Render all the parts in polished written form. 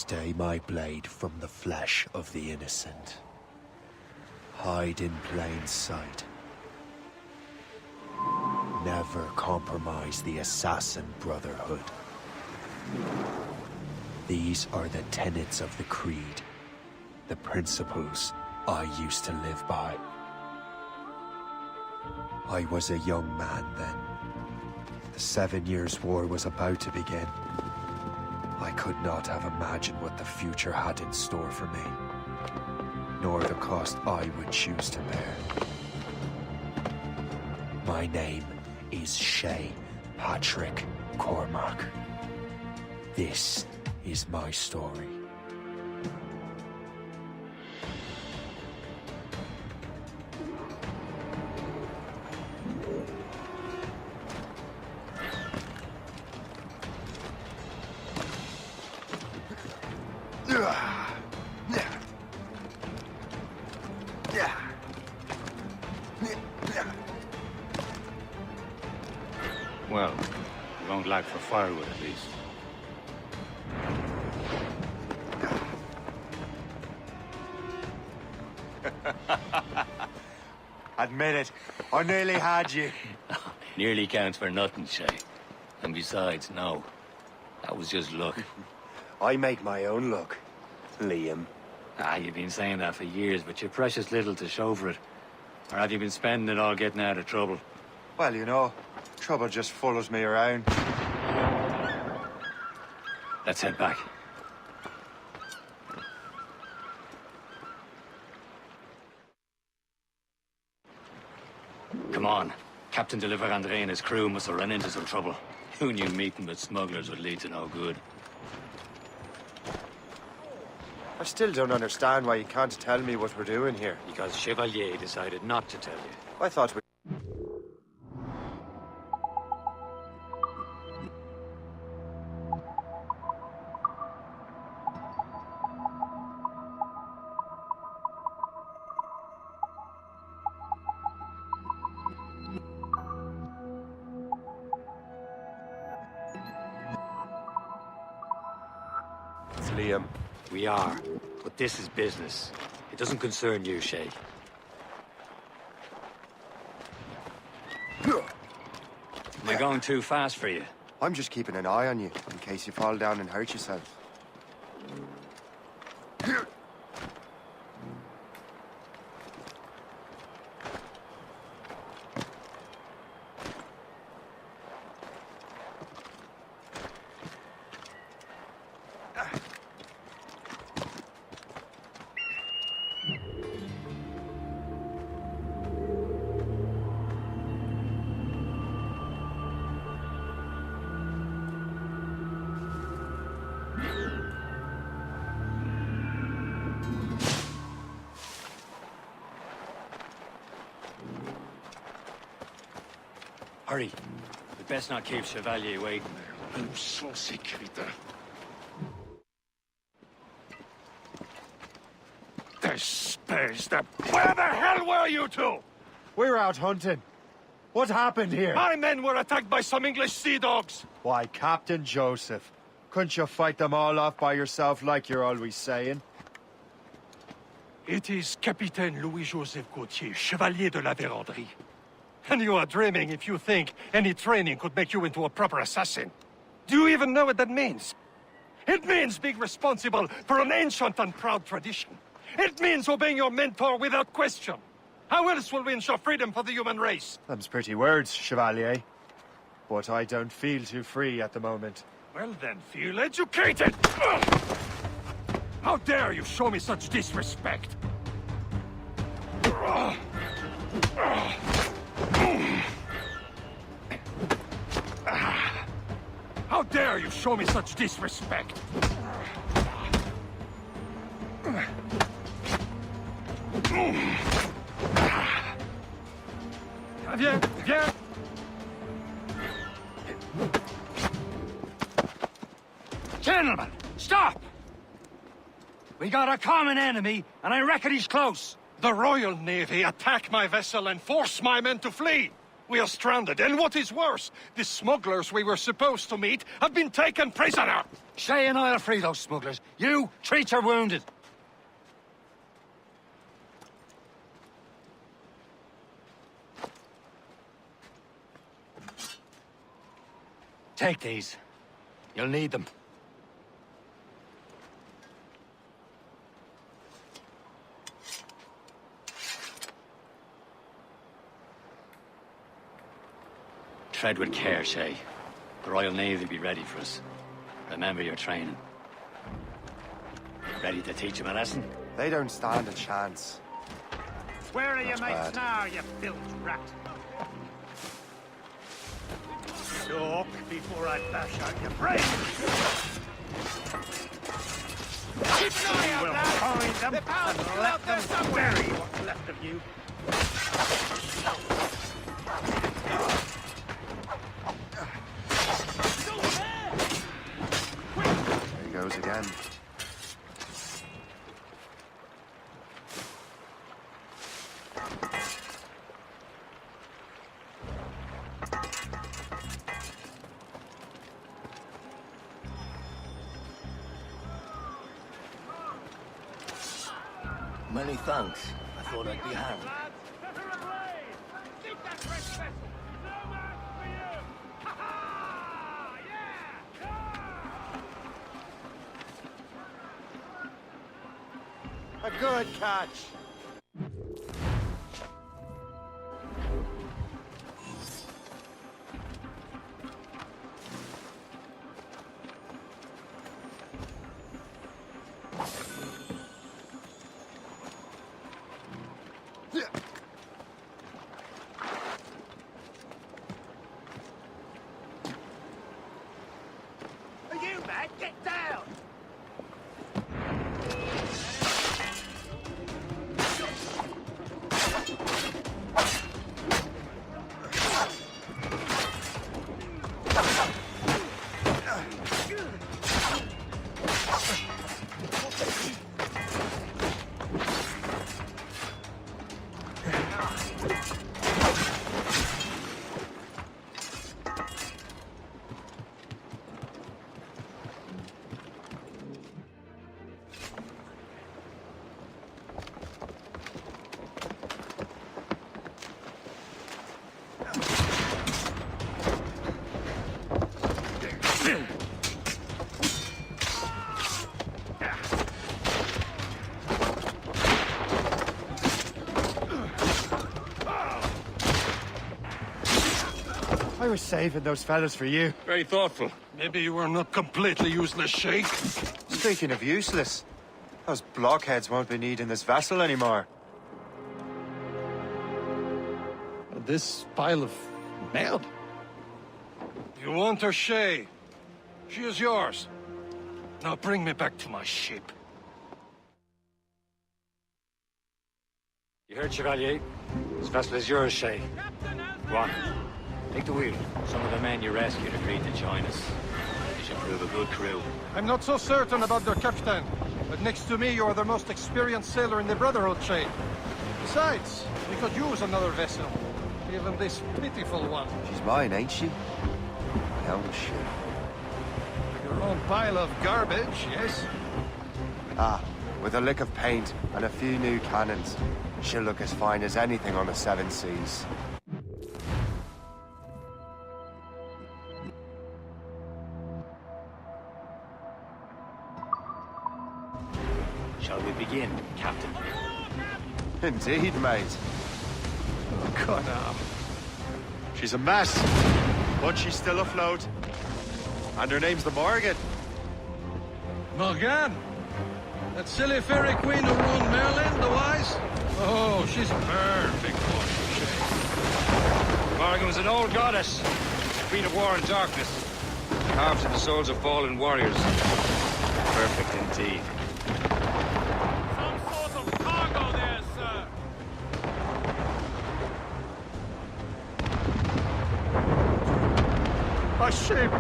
Stay my blade from the flesh of the innocent. Hide in plain sight. Never compromise the Assassin Brotherhood. These are the tenets of the Creed, the principles I used to live by. I was a young man then. The 7 Years' War was about to begin. I could not have imagined what the future had in store for me, nor the cost I would choose to bear. My name is Shay Patrick Cormac. This is my story. Well, you won't lack for firewood at least. Admit it, I nearly had you. Nearly counts for nothing, Shay. And besides, no. That was just luck. I make my own luck, Liam. You've been saying that for years, but you're precious little to show for it. Or have you been spending it all getting out of trouble? Well, you know, trouble just follows me around. Let's head back. Come on. Captain de Liverandre and his crew must have run into some trouble. Who knew meeting with smugglers would lead to no good? I still don't understand why you can't tell me what we're doing here. Because Chevalier decided not to tell you. I thought we... It's Liam. We are, but this is business. It doesn't concern you, Shay. Am I going too fast for you? I'm just keeping an eye on you, in case you fall down and hurt yourself. Hurry. We'd best not keep Chevalier waiting. Nous sans sécurité. Where the hell were you two? We're out hunting. What happened here? My men were attacked by some English sea dogs. Why, Captain Joseph, couldn't you fight them all off by yourself like you're always saying? It is Capitaine Louis-Joseph Gauthier, Chevalier de la Vérendrye. And you are dreaming if you think any training could make you into a proper assassin. Do you even know what that means? It means being responsible for an ancient and proud tradition. It means obeying your mentor without question. How else will we ensure freedom for the human race? Them's pretty words, Chevalier. But I don't feel too free at the moment. Well then, feel educated! How dare you show me such disrespect? How dare you show me such disrespect? Viens, viens! Gentlemen, stop! We got a common enemy, and I reckon he's close. The Royal Navy attack my vessel and force my men to flee. We are stranded, and what is worse, the smugglers we were supposed to meet have been taken prisoner! Shay and I'll free those smugglers. You, treat your wounded. Take these. You'll need them. Tread with care, Shay. The Royal Navy will be ready for us. Remember your training. Ready to teach them a lesson? They don't stand a chance. Where are your bad. mates now, you bilge rat? Talk before I bash out your brains! Keep an eye out, we'll find them and let them bury what's left of you. There he goes again. Many thanks. I thought I'd be hanged. A good catch. Are you mad? Get down! I was saving those fellas for you. Very thoughtful. Maybe you were not completely useless, Shay. Speaking of useless, those blockheads won't be needing this vessel anymore. This pile of mail? You want her, Shay? She is yours. Now bring me back to my ship. You heard, Chevalier? This vessel is yours, Shay. Go on. Take the wheel. Some of the men you rescued agreed to join us. They should prove a good crew. I'm not so certain about their captain, but next to me, you are the most experienced sailor in the Brotherhood chain. Besides, we could use another vessel. Even this pitiful one. She's mine, ain't she? My own ship. Your own pile of garbage, yes? Ah, with a lick of paint and a few new cannons, she'll look as fine as anything on the Seven Seas. Shall we begin, Captain? Indeed, mate. Oh, God, She's a mess, but she's still afloat. And her name's the Morgan. Morgan? That silly fairy queen who ruined Merlin, the wise? Oh, she's perfect for you, Shay. Morgan was an old goddess. Queen of war and darkness. Carved in the souls of fallen warriors. Perfect indeed. Some sort of cargo there, sir! A ship!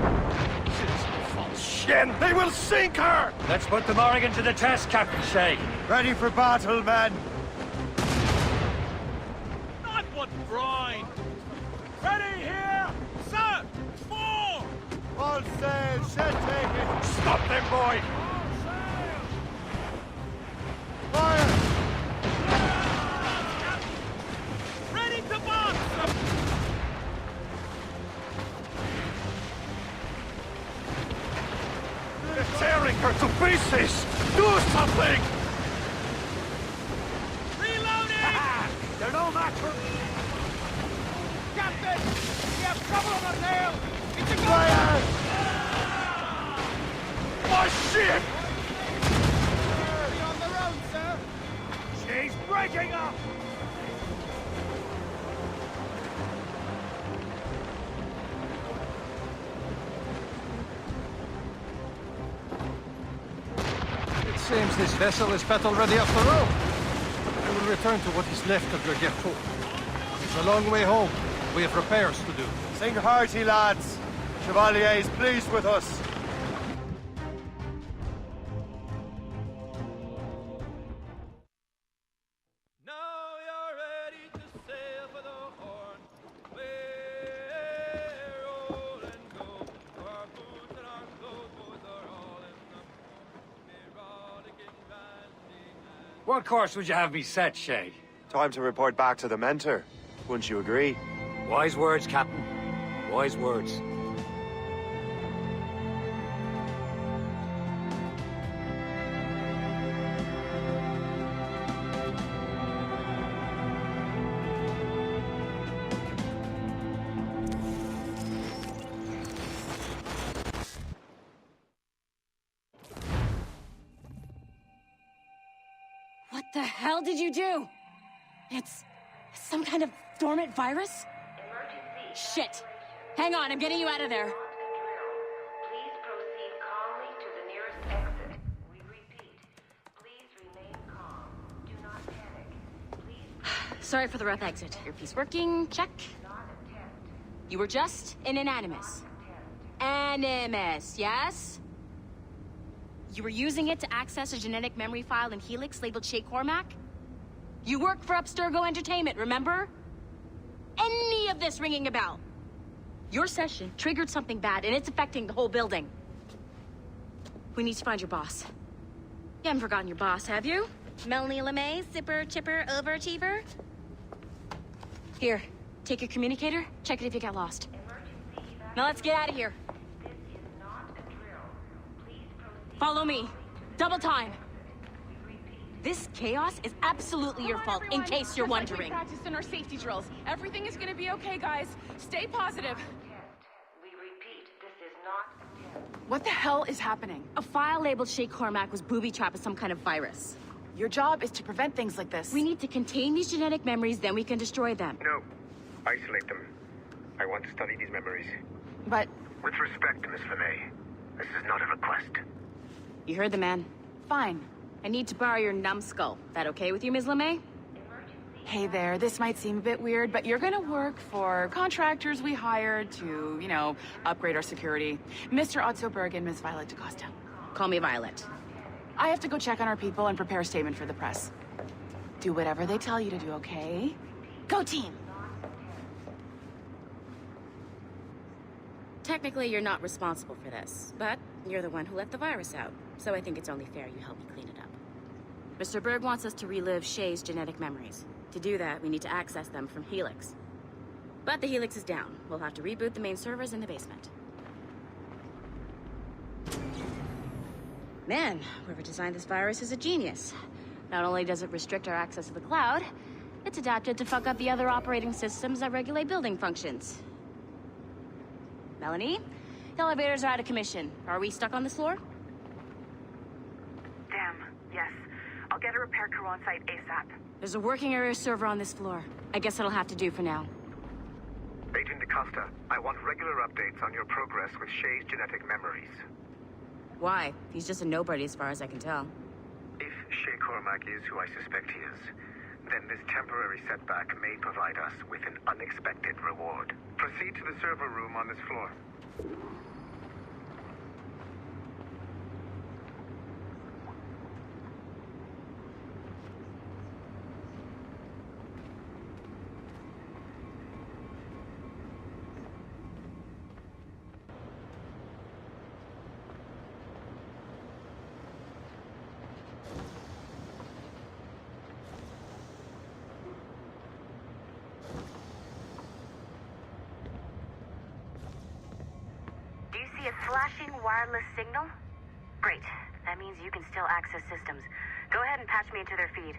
She's a false shin! They will sink her! Let's put the Morrigan to the test, Captain Shay. Ready for battle, men! Not what brine! Shed taken! Stop them, boy! Fire! Ready to box! They're tearing her to pieces! Do something! Reloading! They're no match for... Captain! We have trouble on our tail! It's a go! Fire! My ship! Be on the road, sir! She's breaking up! It seems this vessel is battle-ready after all. I will return to what is left of your Gerfaut. It's a long way home. We have repairs to do. Sing hearty, lads. Chevalier is pleased with us. Now you're ready to sail for the Horn. Roll and go. Our boots and our clothes both are all in the rollicking, banding, and... What course would you have me set, Shay? Time to report back to the mentor. Wouldn't you agree? Wise words, Captain. Wise words. What the hell did you do? It's some kind of dormant virus? Shit. Hang on, I'm getting you out of there. Please proceed calmly to the nearest exit. We repeat, please remain calm. Do not panic. Please Sorry for the rough exit. Earpiece working, check. not attempt. You were just in an animus. Animus, yes? You were using it to access a genetic memory file in Helix labeled Shay Cormac? You worked for Abstergo Entertainment, remember? Any of this ringing a bell? Your session triggered something bad, and it's affecting the whole building. We need to find your boss. You haven't forgotten your boss, have you? Melanie LeMay, zipper, chipper, overachiever? Here, take your communicator, check it if you get lost. Now let's get out of here. This is not a drill. Please proceed. Follow me. Double time. This chaos is absolutely your Come on, fault, in everyone. case you're Just like wondering. we practiced in our safety drills. Everything is gonna be okay, guys. Stay positive. We repeat, this is not a test. What the hell is happening? A file labeled Shay Cormac was booby-trapped with some kind of virus. Your job is to prevent things like this. We need to contain these genetic memories, then we can destroy them. No. Isolate them. I want to study these memories. But With respect, Miss LeMay, this is not a request. You heard the man. fine. I need to borrow your numbskull. That okay with you, Ms. LeMay? Hey there, this might seem a bit weird, but you're gonna work for contractors we hired to, you know, upgrade our security. Mr. Otto Berg and Ms. Violet DaCosta. Call me Violet. I have to go check on our people and prepare a statement for the press. Do whatever they tell you to do, okay? Go team! Technically, you're not responsible for this, but you're the one who let the virus out, so I think it's only fair you help me clean it up. Mr. Berg wants us to relive Shay's genetic memories. To do that, we need to access them from Helix. But the Helix is down. We'll have to reboot the main servers in the basement. Man, whoever designed this virus is a genius. Not only does it restrict our access to the cloud, it's adapted to fuck up the other operating systems that regulate building functions. Melanie? The elevators are out of commission. Are we stuck on this floor? Damn, yes. I'll get a repair crew on site ASAP. There's a working area server on this floor. I guess that'll have to do for now. Agent DaCosta, I want regular updates on your progress with Shay's genetic memories. Why? He's just a nobody as far as I can tell. If Shay Cormac is who I suspect he is, then this temporary setback may provide us with an unexpected reward. Proceed to the server room on this floor. you see a flashing wireless signal? Great. That means you can still access systems. Go ahead and patch me into their feed.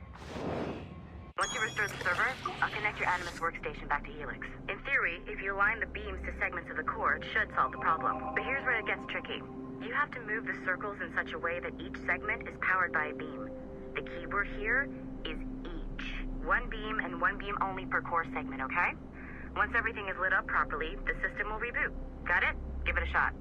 Once you restore the server, I'll connect your Animus workstation back to Helix. In theory, if you align the beams to segments of the core, it should solve the problem. But here's where it gets tricky. You have to move the circles in such a way that each segment is powered by a beam. The keyword here is each. One beam and one beam only per core segment, okay? Once everything is lit up properly, the system will reboot. Got it? Give it a shot.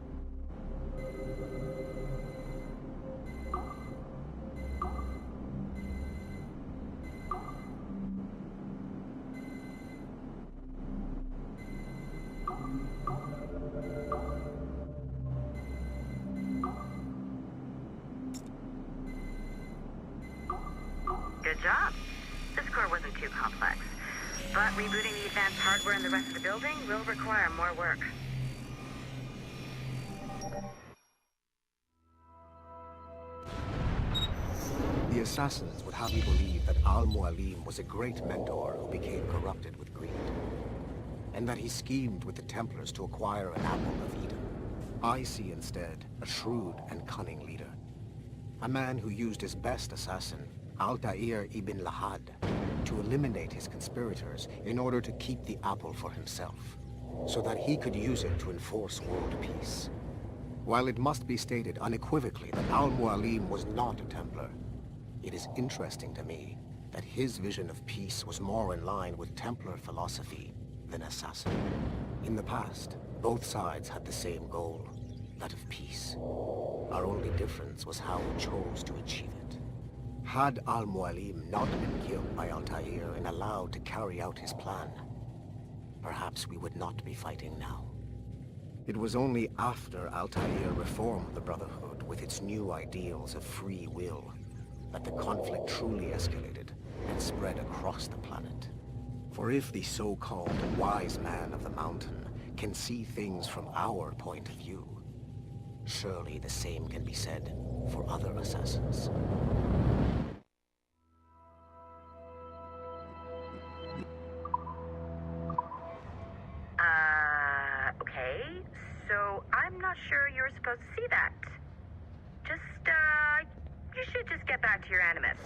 Good job. This core wasn't too complex. But rebooting the advanced hardware in the rest of the building will require more work. The assassins would have you believe that Al-Mualim was a great mentor who became corrupted with greed, and that he schemed with the Templars to acquire an apple of Eden. I see instead a shrewd and cunning leader, a man who used his best assassin, Altair ibn Lahad, to eliminate his conspirators in order to keep the apple for himself, so that he could use it to enforce world peace. While it must be stated unequivocally that Al-Mualim was not a Templar, it is interesting to me that his vision of peace was more in line with Templar philosophy than assassin. In the past, both sides had the same goal, that of peace. Our only difference was how we chose to achieve it. Had Al-Mualim not been killed by Altair and allowed to carry out his plan, perhaps we would not be fighting now. It was only after Altair reformed the Brotherhood with its new ideals of free will that the conflict truly escalated and spread across the planet. For if the so-called wise man of the mountain can see things from our point of view, surely the same can be said for other assassins. Okay. So I'm not sure you're supposed to see that. You should just get back to your Animus.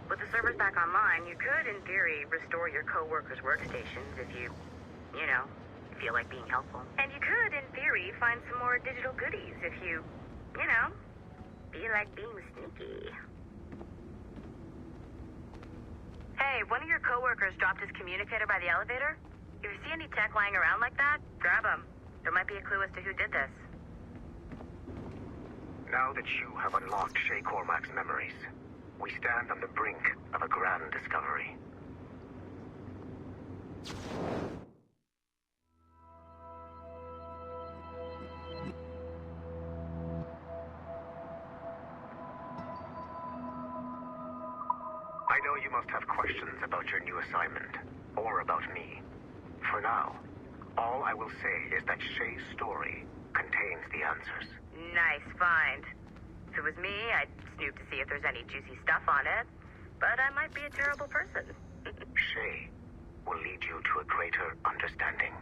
With the servers back online, you could, in theory, restore your co-workers' workstations if you feel like being helpful. And you could, in theory, find some more digital goodies if you feel like being sneaky. Hey, one of your co-workers dropped his communicator by the elevator. If you see any tech lying around like that, grab them. There might be a clue as to who did this. Now that you have unlocked Shay Cormac's memories, we stand on the brink of a grand discovery. I know you must have questions about your new assignment, or about me. For now, all I will say is that Shay's story contains the answers. Nice find. If it was me, I'd snoop to see if there's any juicy stuff on it. But I might be a terrible person. Shay will lead you to a greater understanding.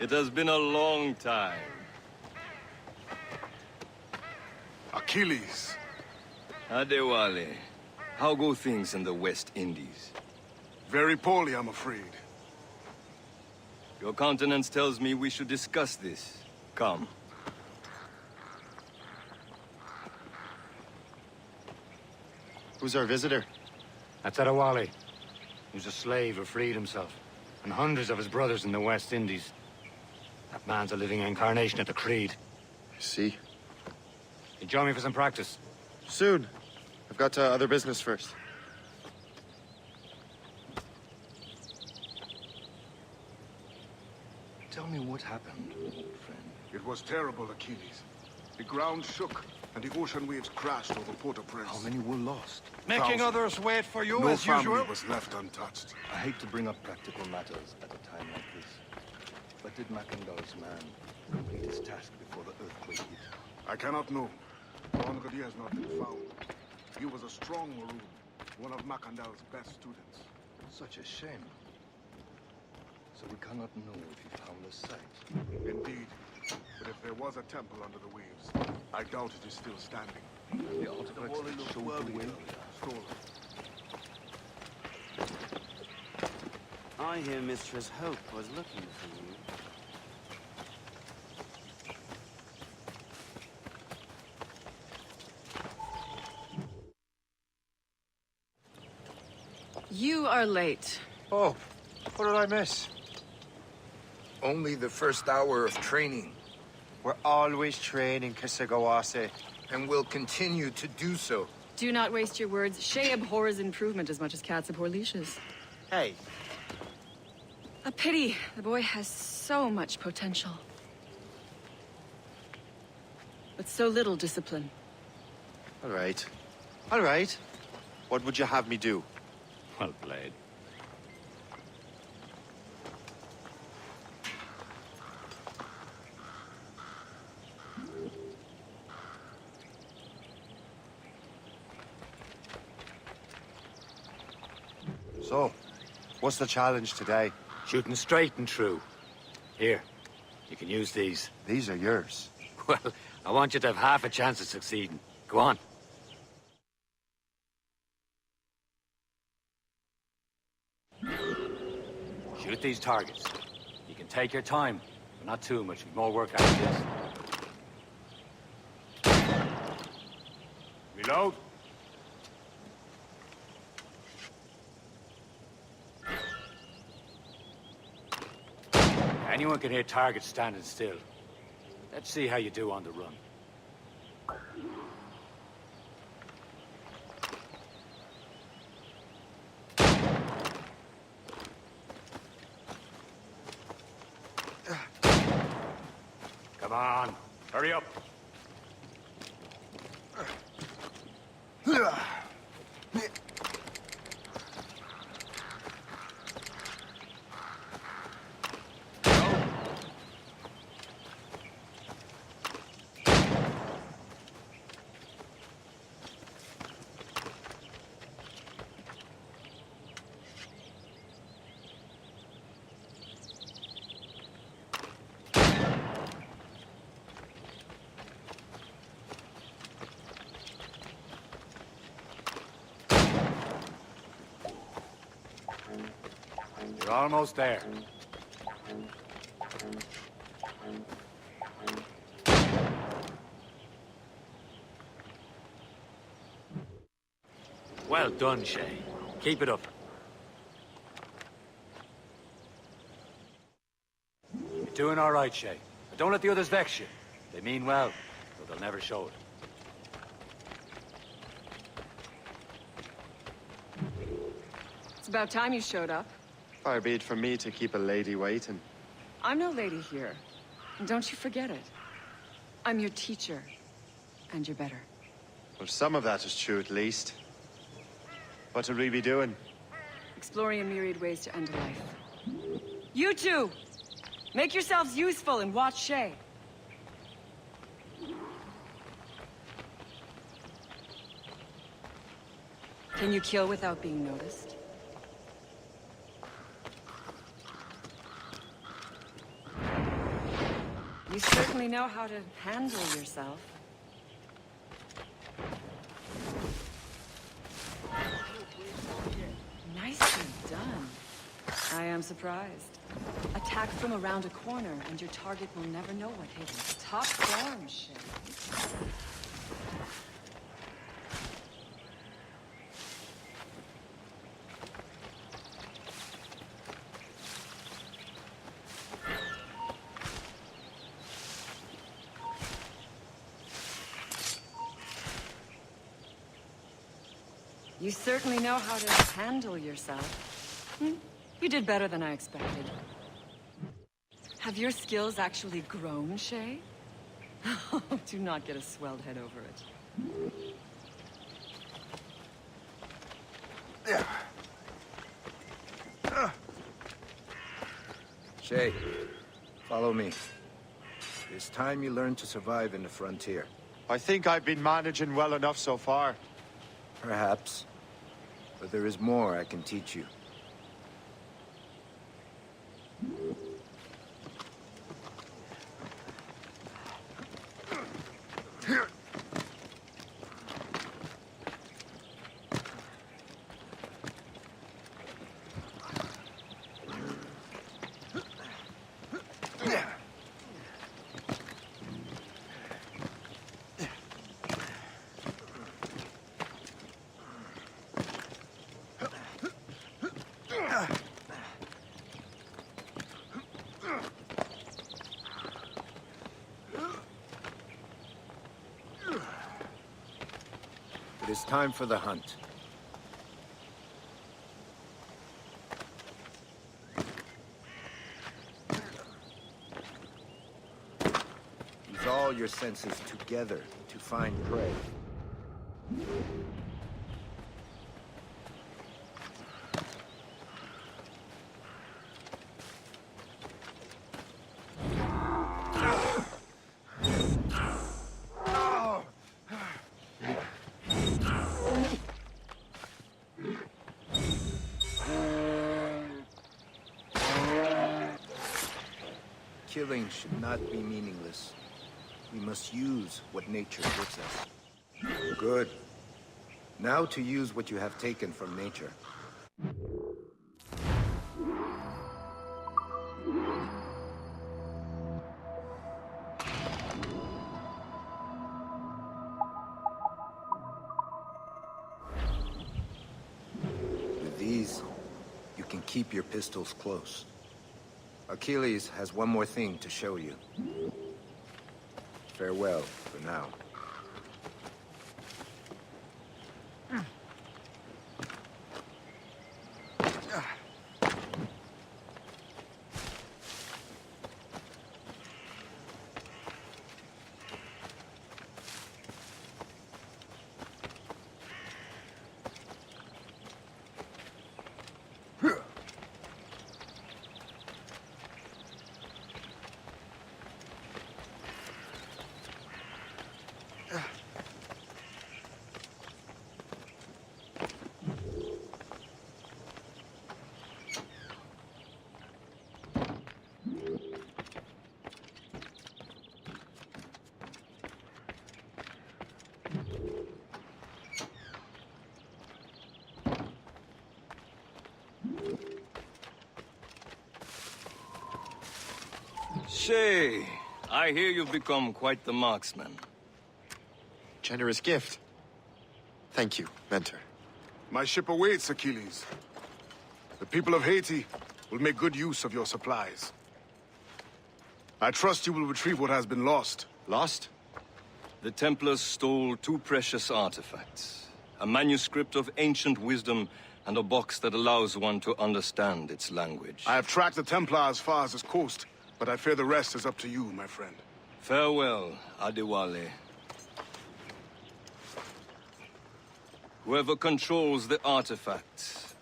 It has been a long time. Achilles. Adewale, how go things in the West Indies? Very poorly, I'm afraid. Your countenance tells me we should discuss this. Come. Who's our visitor? That's Adewale. He was a slave who freed himself. And hundreds of his brothers in the West Indies. That man's a living incarnation of the Creed. I see. You join me for some practice? Soon. I've got other business first. Tell me what happened, old friend. It was terrible, Achilles. The ground shook, and the ocean waves crashed over Port-au-Prince. How many were lost? Making others wait for you No as usual? family was left untouched. I hate to bring up practical matters at a time like this. But did Macandal's man complete his task before the earthquake hit? I cannot know. Henri has not been found. He was a strong Maroon, one of Macandal's best students. Such a shame. So we cannot know if he found the site. Indeed. But if there was a temple under the waves, I doubt it is still standing. The artifacts that showed the way stolen. I hear Mistress Hope was looking for you. You are late. Oh, what did I miss? Only the first hour of training. We're always training, Kisagawase. And will continue to do so. Do not waste your words. Shay abhors improvement as much as cats abhor leashes. Hey. A pity. The boy has so much potential. But so little discipline. All right. All right. What would you have me do? Well played. So, what's the challenge today? Shooting straight and true. Here, you can use these. These are yours. Well, I want you to have half a chance of succeeding. Go on. Shoot these targets. You can take your time, but not too much. We've more work after this. Reload. Anyone can hit targets standing still. Let's see how you do on the run. Come on, hurry up. You're almost there. Well done, Shay. Keep it up. You're doing all right, Shay. But don't let the others vex you. They mean well, but they'll never show it. It's about time you showed up. Far be it from me to keep a lady waiting. I'm no lady here. And don't you forget it. I'm your teacher. And you're better. Well, some of that is true, at least. What would we be doing? Exploring a myriad ways to end a life. You two! Make yourselves useful and watch Shay. Can you kill without being noticed? You certainly know how to handle yourself. Nicely done. I am surprised. Attack from around a corner, and your target will never know what hit him. Top form, Shay. You certainly know how to handle yourself. You did better than I expected. Have your skills actually grown, Shay? Do not get a swelled head over it. Shay, follow me. It's time you learn to survive in the frontier. I think I've been managing well enough so far. Perhaps. But there is more I can teach you. It is time for the hunt. Use all your senses together to find prey. Killing should not be meaningless. We must use what nature gives us. Good. Now to use what you have taken from nature. With these, you can keep your pistols close. Achilles has one more thing to show you. Farewell for now. Shay, I hear you've become quite the marksman. Generous gift. Thank you, Mentor. My ship awaits, Achilles. The people of Haiti will make good use of your supplies. I trust you will retrieve what has been lost. Lost? The Templars stole 2 precious artifacts. A manuscript of ancient wisdom and a box that allows one to understand its language. I have tracked the Templar as far as this coast, but I fear the rest is up to you, my friend. Farewell, Adewale. Whoever controls the artifacts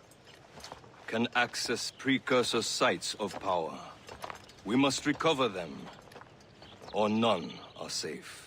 can access precursor sites of power. We must recover them, or none are safe.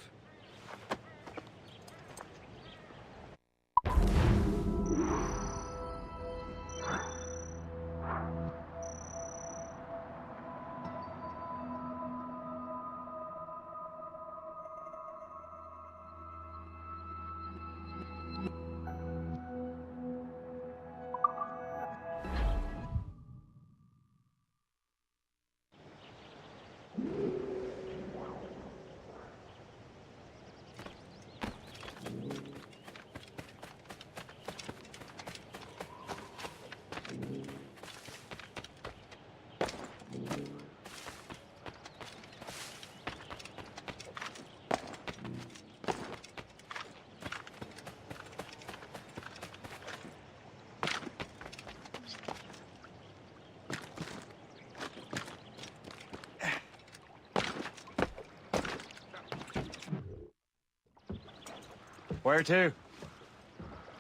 Where to?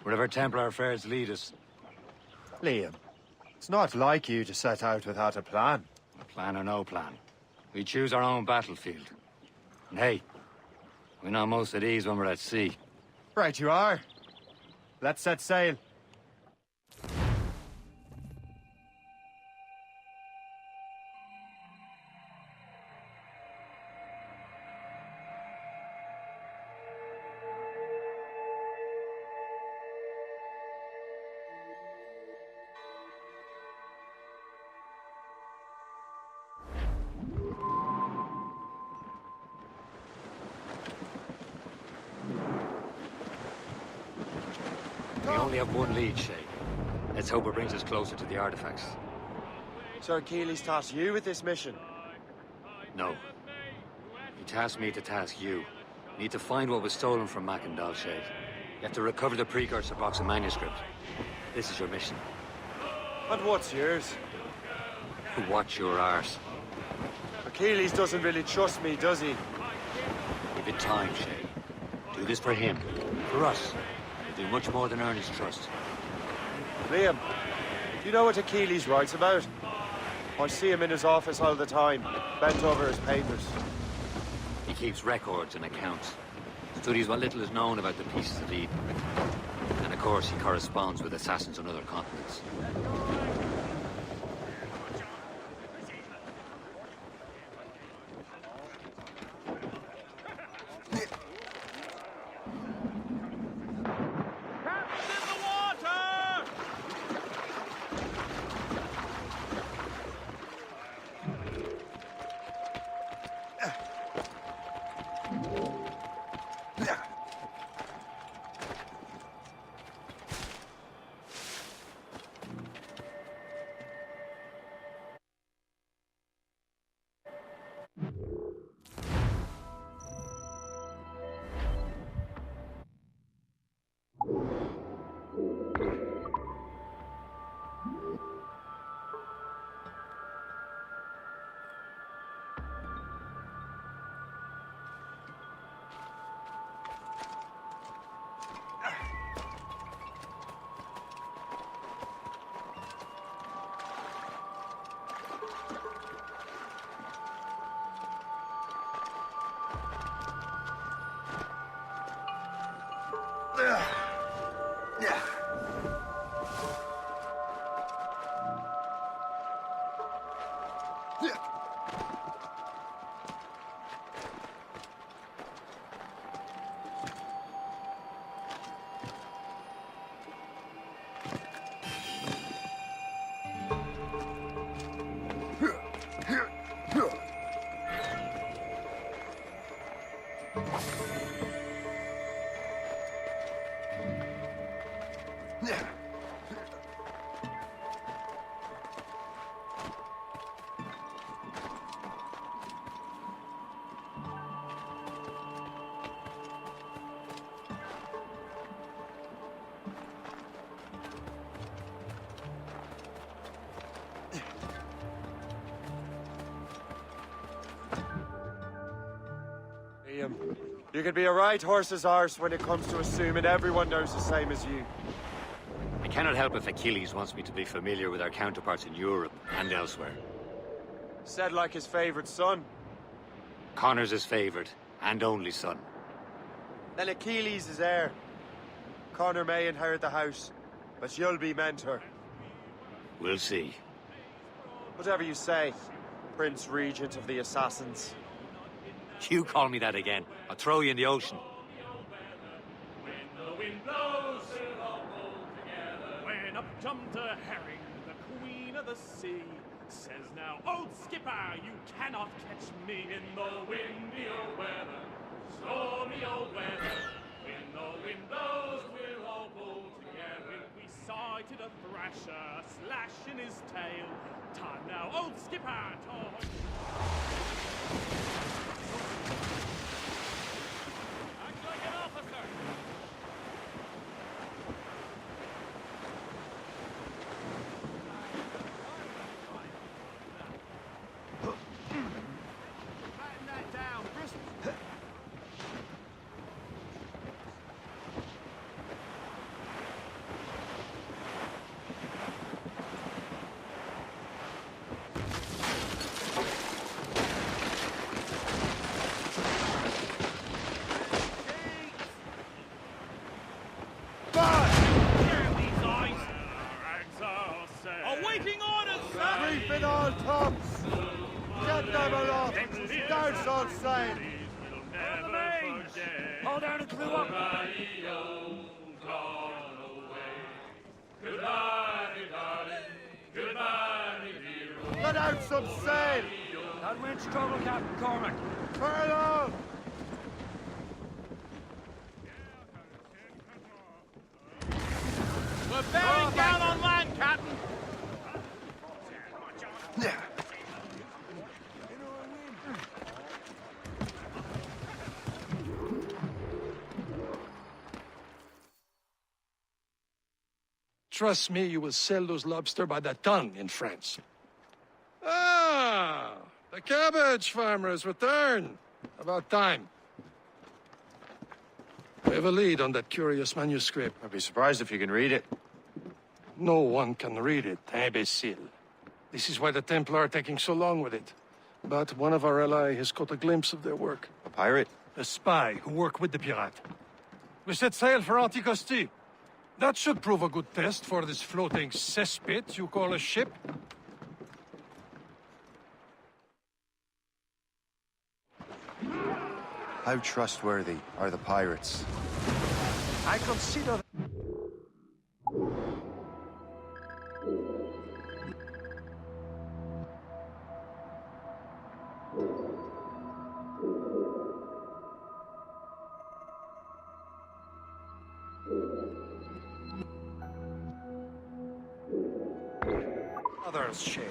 Wherever Templar affairs lead us. Liam, it's not like you to set out without a plan. A plan or no plan. We choose our own battlefield. And hey, we're not most at ease when we're at sea. Right you are. Let's set sail. We only have one lead, Shay. Let's hope it brings us closer to the artifacts. Sir Achilles tasked you with this mission? No. He tasked me to task you. We need to find what was stolen from Mackendal, Shay. You have to recover the precursor box of manuscript. This is your mission. And what's yours? Watch your arse. Achilles doesn't really trust me, does he? Give it time, Shay. Do this for him. For us. You'll do much more than earn his trust. Liam, do you know what Achilles writes about? I see him in his office all the time, bent over his papers. He keeps records and accounts. Studies what little is known about the pieces of Eden. And of course, he corresponds with assassins on other continents. Liam, you can be a right horse's arse when it comes to assuming everyone knows the same as you. I cannot help if Achilles wants me to be familiar with our counterparts in Europe and elsewhere. Said like his favorite son. Connor's his favorite and only son. Then Achilles is heir. Connor may inherit the house, but you'll be mentor. We'll see. Whatever you say, Prince Regent of the Assassins. You call me that again, I'll throw you in the ocean. When the wind blows, we'll all pull together. When up jumped a herring, the queen of the sea, says now, old skipper, you cannot catch me in the windy old weather, stormy old weather. When the wind blows, we'll all pull together. We sighted a thrasher, a slash in his tail. Time now, old skipper, talk. Act like an officer! Batten that down, Bristol. them aloft! Down, all sail! On the main! Hold down and crew up! Goodbye, darling. Goodbye, dear. Let out some sail! That wind's trouble, Captain Cormac. Furlough! We're bearing down on land, Captain. Trust me, you will sell those lobster by the ton in France. Ah, the cabbage farmers return. About time. We have a lead on that curious manuscript. I'd be surprised if you can read it. No one can read it, imbecile. This is why the Templar are taking so long with it. But one of our allies has caught a glimpse of their work. A pirate? A spy who worked with the pirate. We set sail for Anticosti. That should prove a good test for this floating cesspit you call a ship. How trustworthy are the pirates? I consider... others, Shay.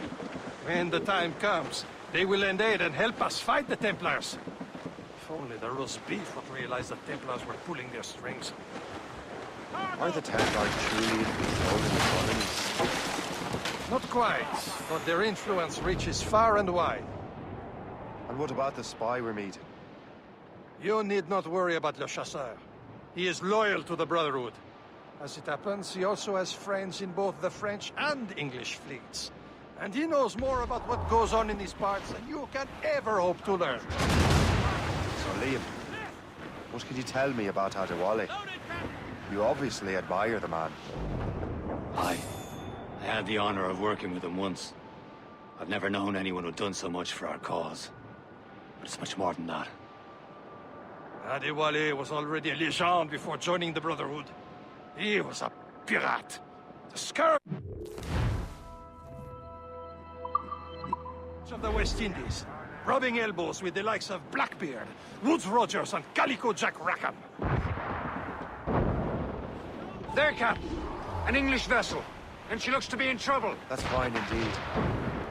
When the time comes, they will lend aid and help us fight the Templars. If only the roast beef would realize the Templars were pulling their strings. Are the Templars truly involved in the colonies? Not quite, but their influence reaches far and wide. And what about the spy we're meeting? You need not worry about Le Chasseur. He is loyal to the Brotherhood. As it happens, he also has friends in both the French and English fleets. And he knows more about what goes on in these parts than you can ever hope to learn. So, Liam, what can you tell me about Adewale? You obviously admire the man. I had the honor of working with him once. I've never known anyone who'd done so much for our cause. But it's much more than that. Adewale was already a legend before joining the Brotherhood. He was a pirate. The scourge of the West Indies, rubbing elbows with the likes of Blackbeard, Woodes Rogers, and Calico Jack Rackham. There, Captain. An English vessel. And she looks to be in trouble. That's fine indeed.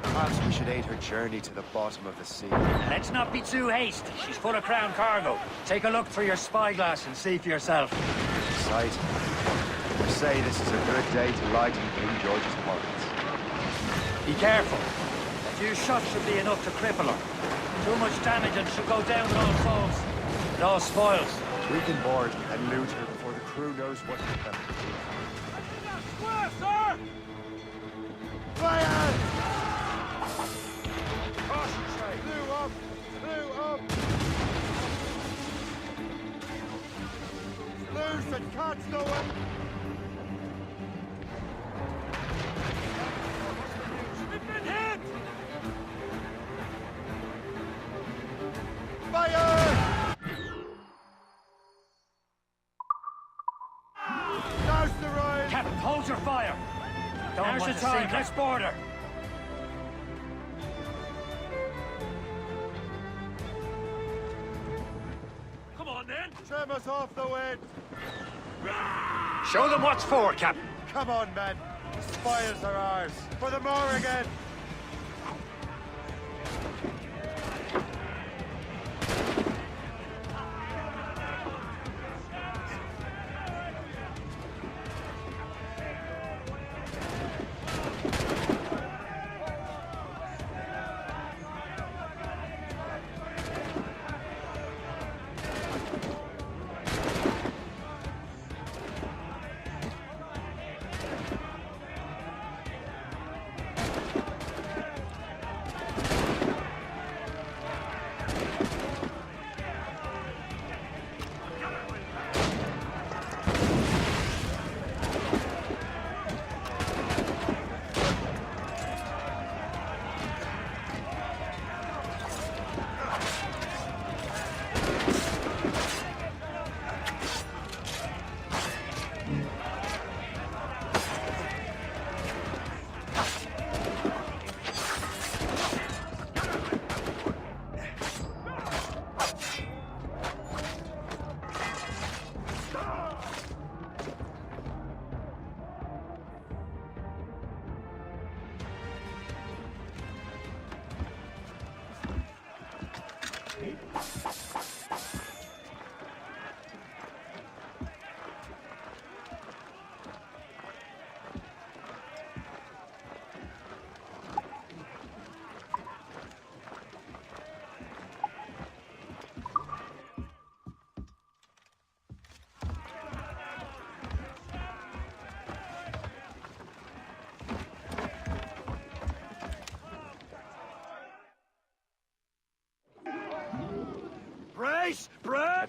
Perhaps we should aid her journey to the bottom of the sea. Let's not be too hasty. She's full of crown cargo. Take a look through your spyglass and see for yourself. Sight. I say this is a good day to lighten King George's pockets. Be careful. A few shots should be enough to cripple her. Too much damage and she'll go down with all souls. It all spoils. We can board and loot her before the crew knows what hit them. Square, sir! Fire! Caution, Shay! Blew up! Blew up! Loose and can't go up! We've been hit! Fire! Douse the ride! Captain, hold your fire! Now's the time, let's board her! Come on, then! Trim us off the wind! Show them what's for, Captain! Come on, men! The spoils are ours! For the Morrigan!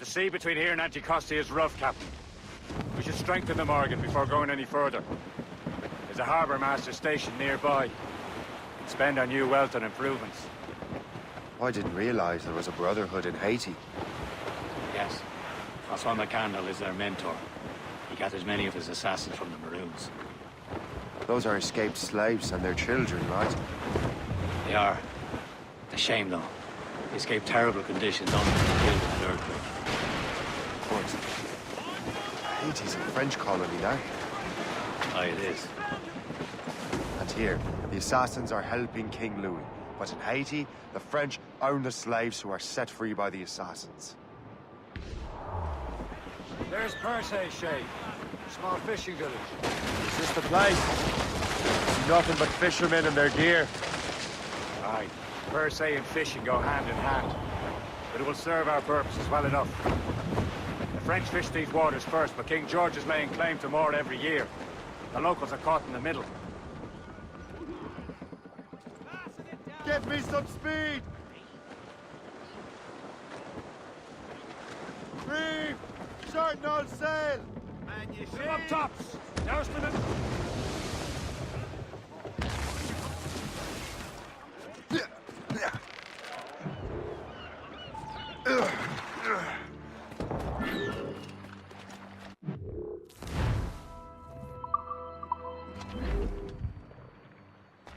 The sea between here and Anticosti is rough, Captain. We should strengthen the Morgan before going any further. There's a harbour master station nearby. We can spend our new wealth on improvements. I didn't realize there was a brotherhood in Haiti. Yes. Francois McCandle is their mentor. He gathers many of his assassins from the Maroons. Those are escaped slaves and their children, right? They are. It's a shame, though. They escaped terrible conditions only to be killed in an earthquake. Of course. Haiti's a French colony now. Aye, it is. And here, the assassins are helping King Louis. But in Haiti, the French own the slaves who are set free by the assassins. There's Percé, Shay. Small fishing village. Is this the place? See nothing but fishermen and their gear. Aye. Percé and fishing go hand in hand. But it will serve our purposes well enough. The French fish these waters first, but King George is laying claim to more every year. The locals are caught in the middle. Give me some speed! Reeve! Shorten all sail! Man, you Get up tops! Doused with it!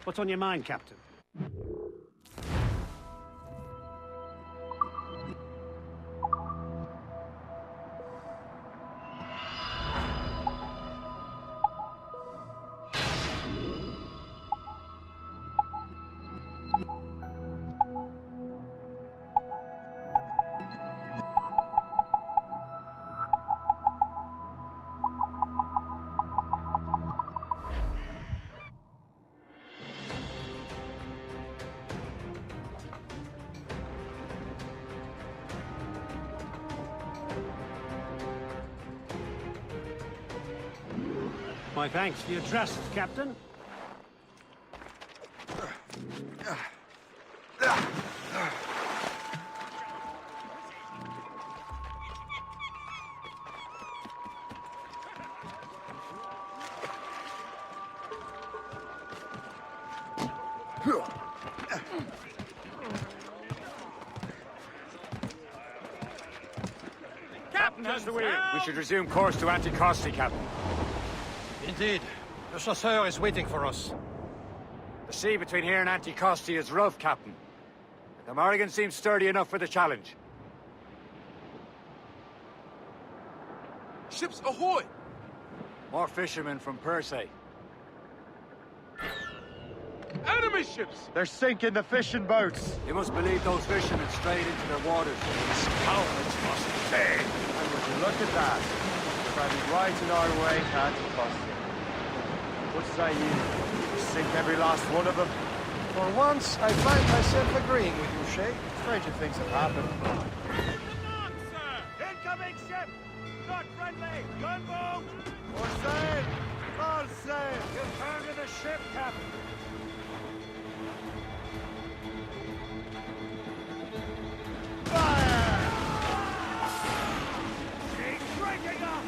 What's on your mind, Captain? My thanks for your trust, Captain. Captain has the wheel. We should resume course to Anticosti, Captain. Indeed. The chasseur is waiting for us. The sea between here and Anticosti is rough, Captain. The Morrigan seems sturdy enough for the challenge. Ships ahoy! More fishermen from Percé. Enemy ships! They're sinking the fishing boats! You must believe those fishermen strayed into their waters. Scoundrels must say! And would you look at that? We're heading right in our way to Anticosti. What say you? Sink every last one of them? For once, I find myself agreeing with you, Shay. Stranger things have happened. Incoming ship! Not friendly! Gunboat! For sail! All sail! Return to the ship, Captain! Fire! She's breaking up!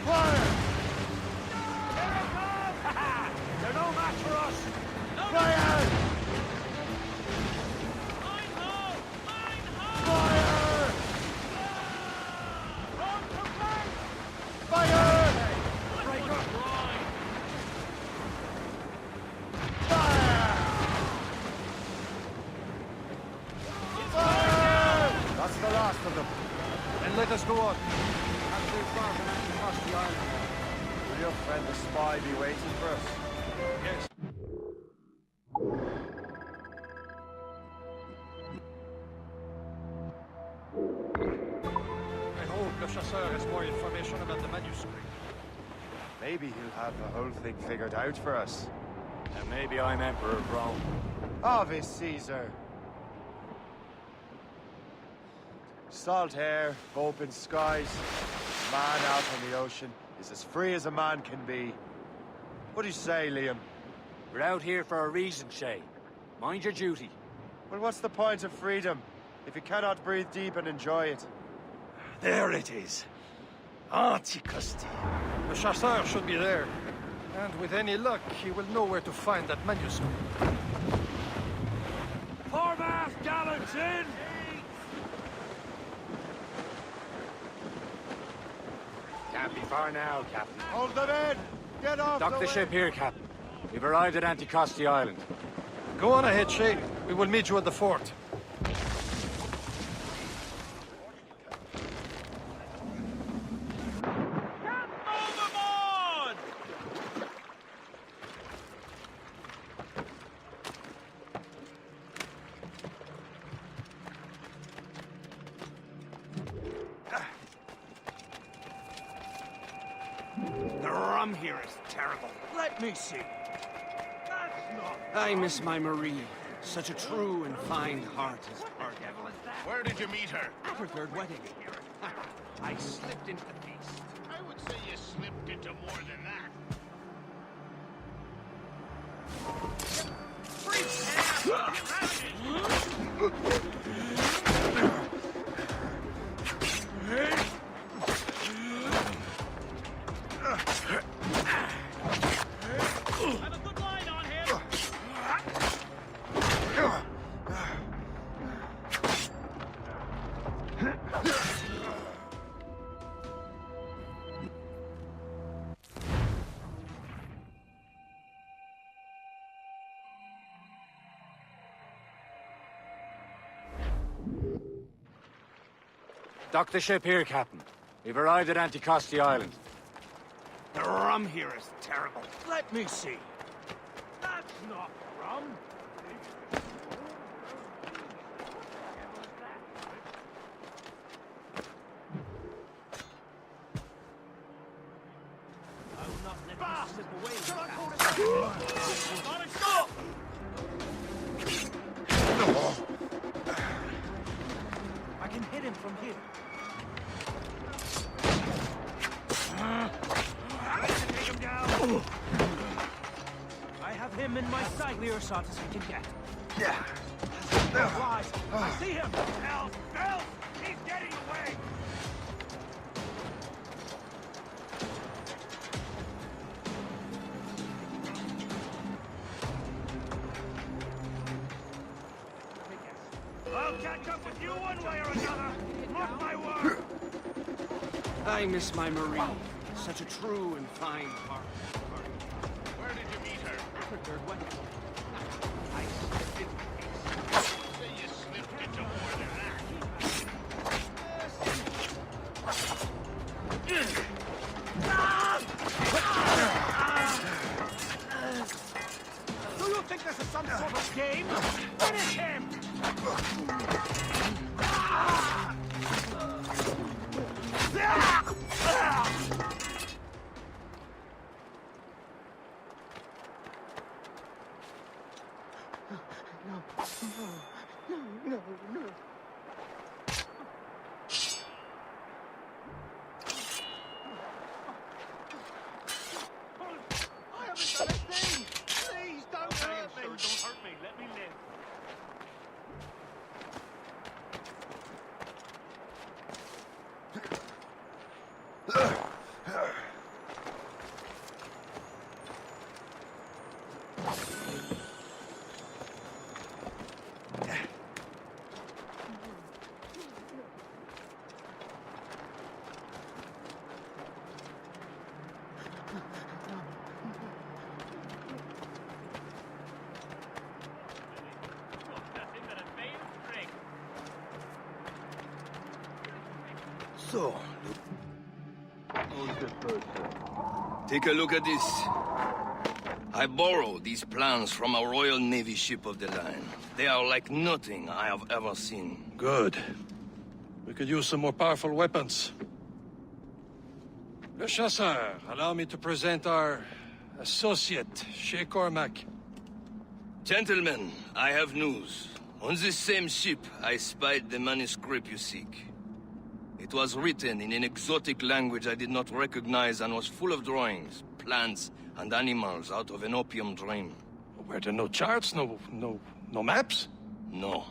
Fire! Here it comes! They're no match for us! Fire! Fire! Fire! Break up! Fire! That's the last of them. Then let us go on. Not too far from Anticosti Island. Will your friend the spy be waiting for us? Yes. I hope the chasseur has more information about the manuscript. Maybe he'll have the whole thing figured out for us. And maybe I'm Emperor of Rome. Ave Caesar. Salt air, open skies, man out on the ocean is as free as a man can be. What do you say, Liam? We're out here for a reason, Shay. Mind your duty. Well, what's the point of freedom if you cannot breathe deep and enjoy it. There it is. Anticosti. The chasseur should be there. And with any luck, he will know where to find that manuscript. Foremast gallants in! Can't be far now, Captain. Hold them in! Get off Dock the ship here, Captain. We've arrived at Anticosti Island. Go on ahead, Shay. We will meet you at the fort. The rum here is terrible. Let me see. I miss my Marie. Such a true and fine heart as part Evelyn. Where did you meet her? At her third wedding. I slipped into the feast. I would say you slipped into more than that. Dock the ship here, Captain. We've arrived at Anticosti Island. The rum here is terrible. Let me see. That's not rum. I will not let you slip away with that. Gotta stop! I can hit him from here. Take him down. I have him in my sight. Clear shot as we can get. Yeah. Flies. I see him. Help! Help! He's getting away. I'll catch up with you one way or another. Mark my word. I miss my Marie. Such a true and fine heart. Where did you meet her? At her third wedding. I slipped into the feast. I would say you slipped into more than that. Do you think this is some sort of game? Finish him! No. I haven't done a thing! Please, don't hurt me! Don't hurt me, let me live. So, take a look at this. I borrowed these plans from a Royal Navy ship of the line. They are like nothing I have ever seen. Good. We could use some more powerful weapons. Le Chasseur, allow me to present our associate, Shay Cormac. Gentlemen, I have news. On this same ship, I spied the manuscript you seek. It was written in an exotic language I did not recognize and was full of drawings, plants, and animals out of an opium dream. Were there no charts, no maps? No.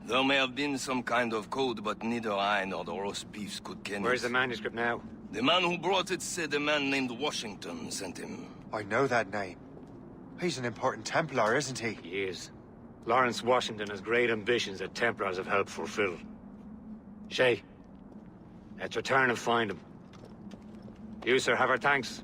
There may have been some kind of code, but neither I nor the roast beefs could ken it. Where's the manuscript now? The man who brought it said a man named Washington sent him. I know that name. He's an important Templar, isn't he? He is. Lawrence Washington has great ambitions that Templars have helped fulfill. Shay, let's return and find him. You, sir, have our thanks.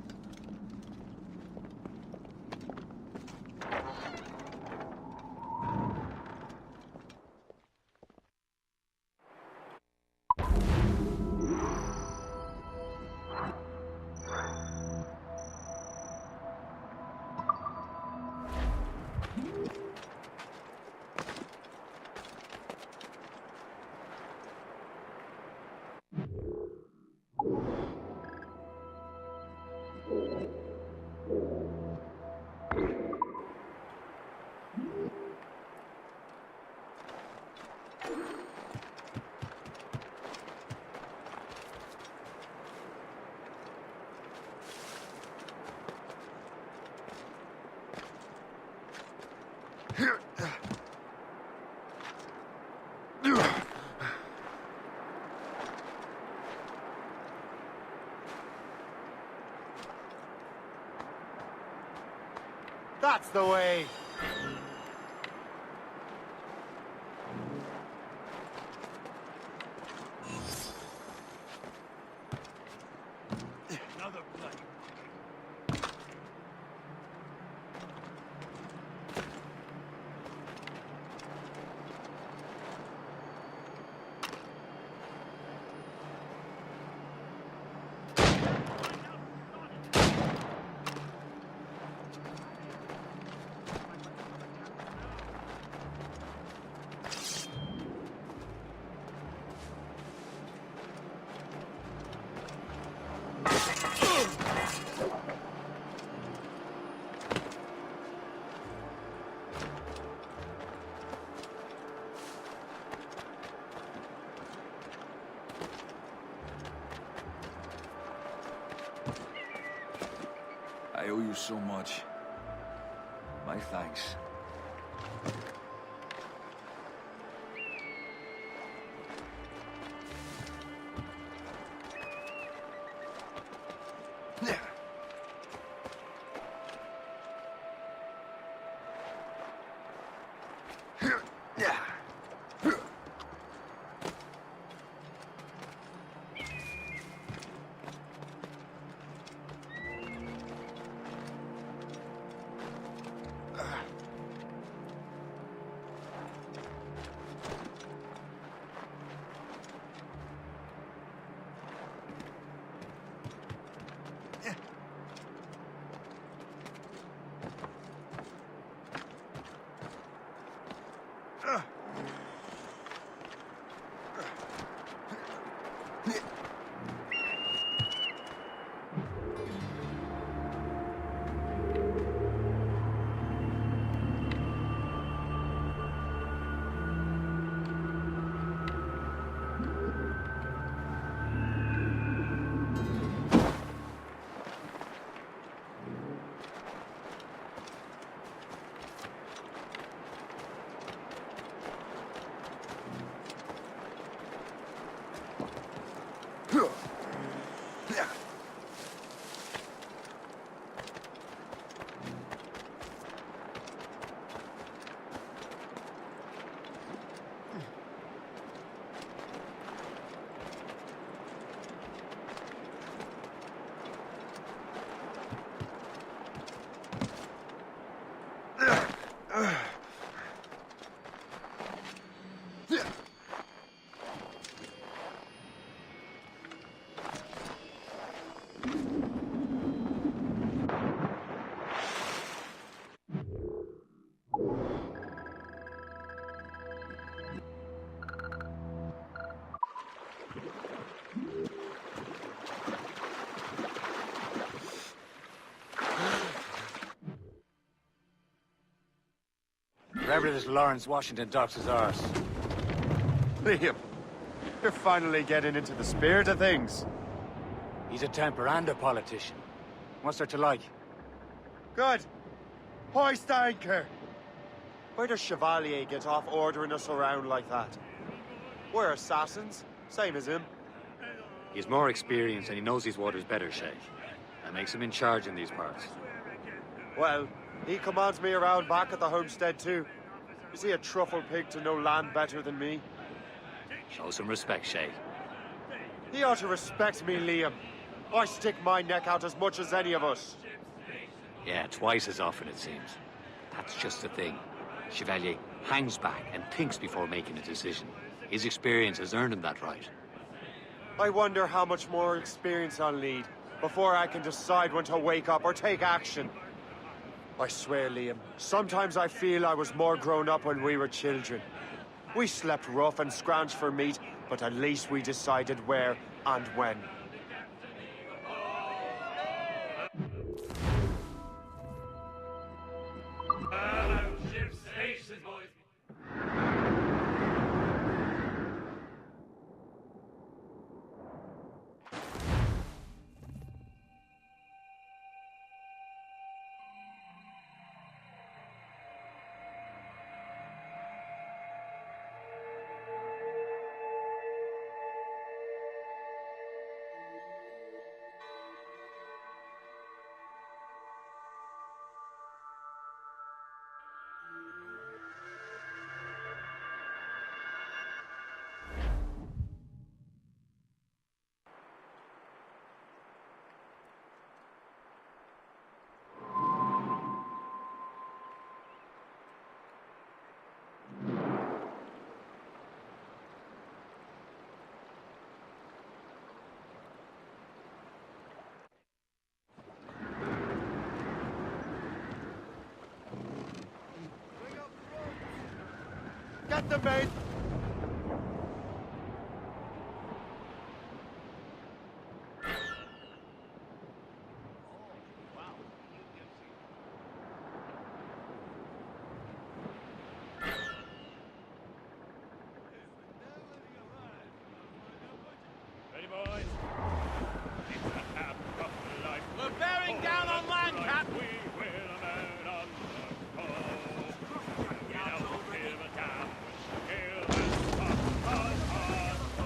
That's the way! Another bloody I owe you so much. My thanks. Wherever this Lawrence Washington docks is ours. Liam, you're finally getting into the spirit of things. He's a Templar and a politician. What's there to like? Good. Hoist anchor. Where does Chevalier get off ordering us around like that? We're assassins, same as him. He's more experienced and he knows these waters better, Shay. That makes him in charge in these parts. Well, he commands me around back at the homestead too. Is he a truffle pig to know land better than me? Show some respect, Shay. He ought to respect me, Liam. I stick my neck out as much as any of us. Yeah, twice as often, it seems. That's just the thing. Chevalier hangs back and thinks before making a decision. His experience has earned him that right. I wonder how much more experience I'll need before I can decide when to wake up or take action. I swear, Liam, sometimes I feel I was more grown up when we were children. We slept rough and scrounged for meat, but at least we decided where and when. Get them, mate! Ready, boys? We're bearing down on land, Cap! We will emerge on the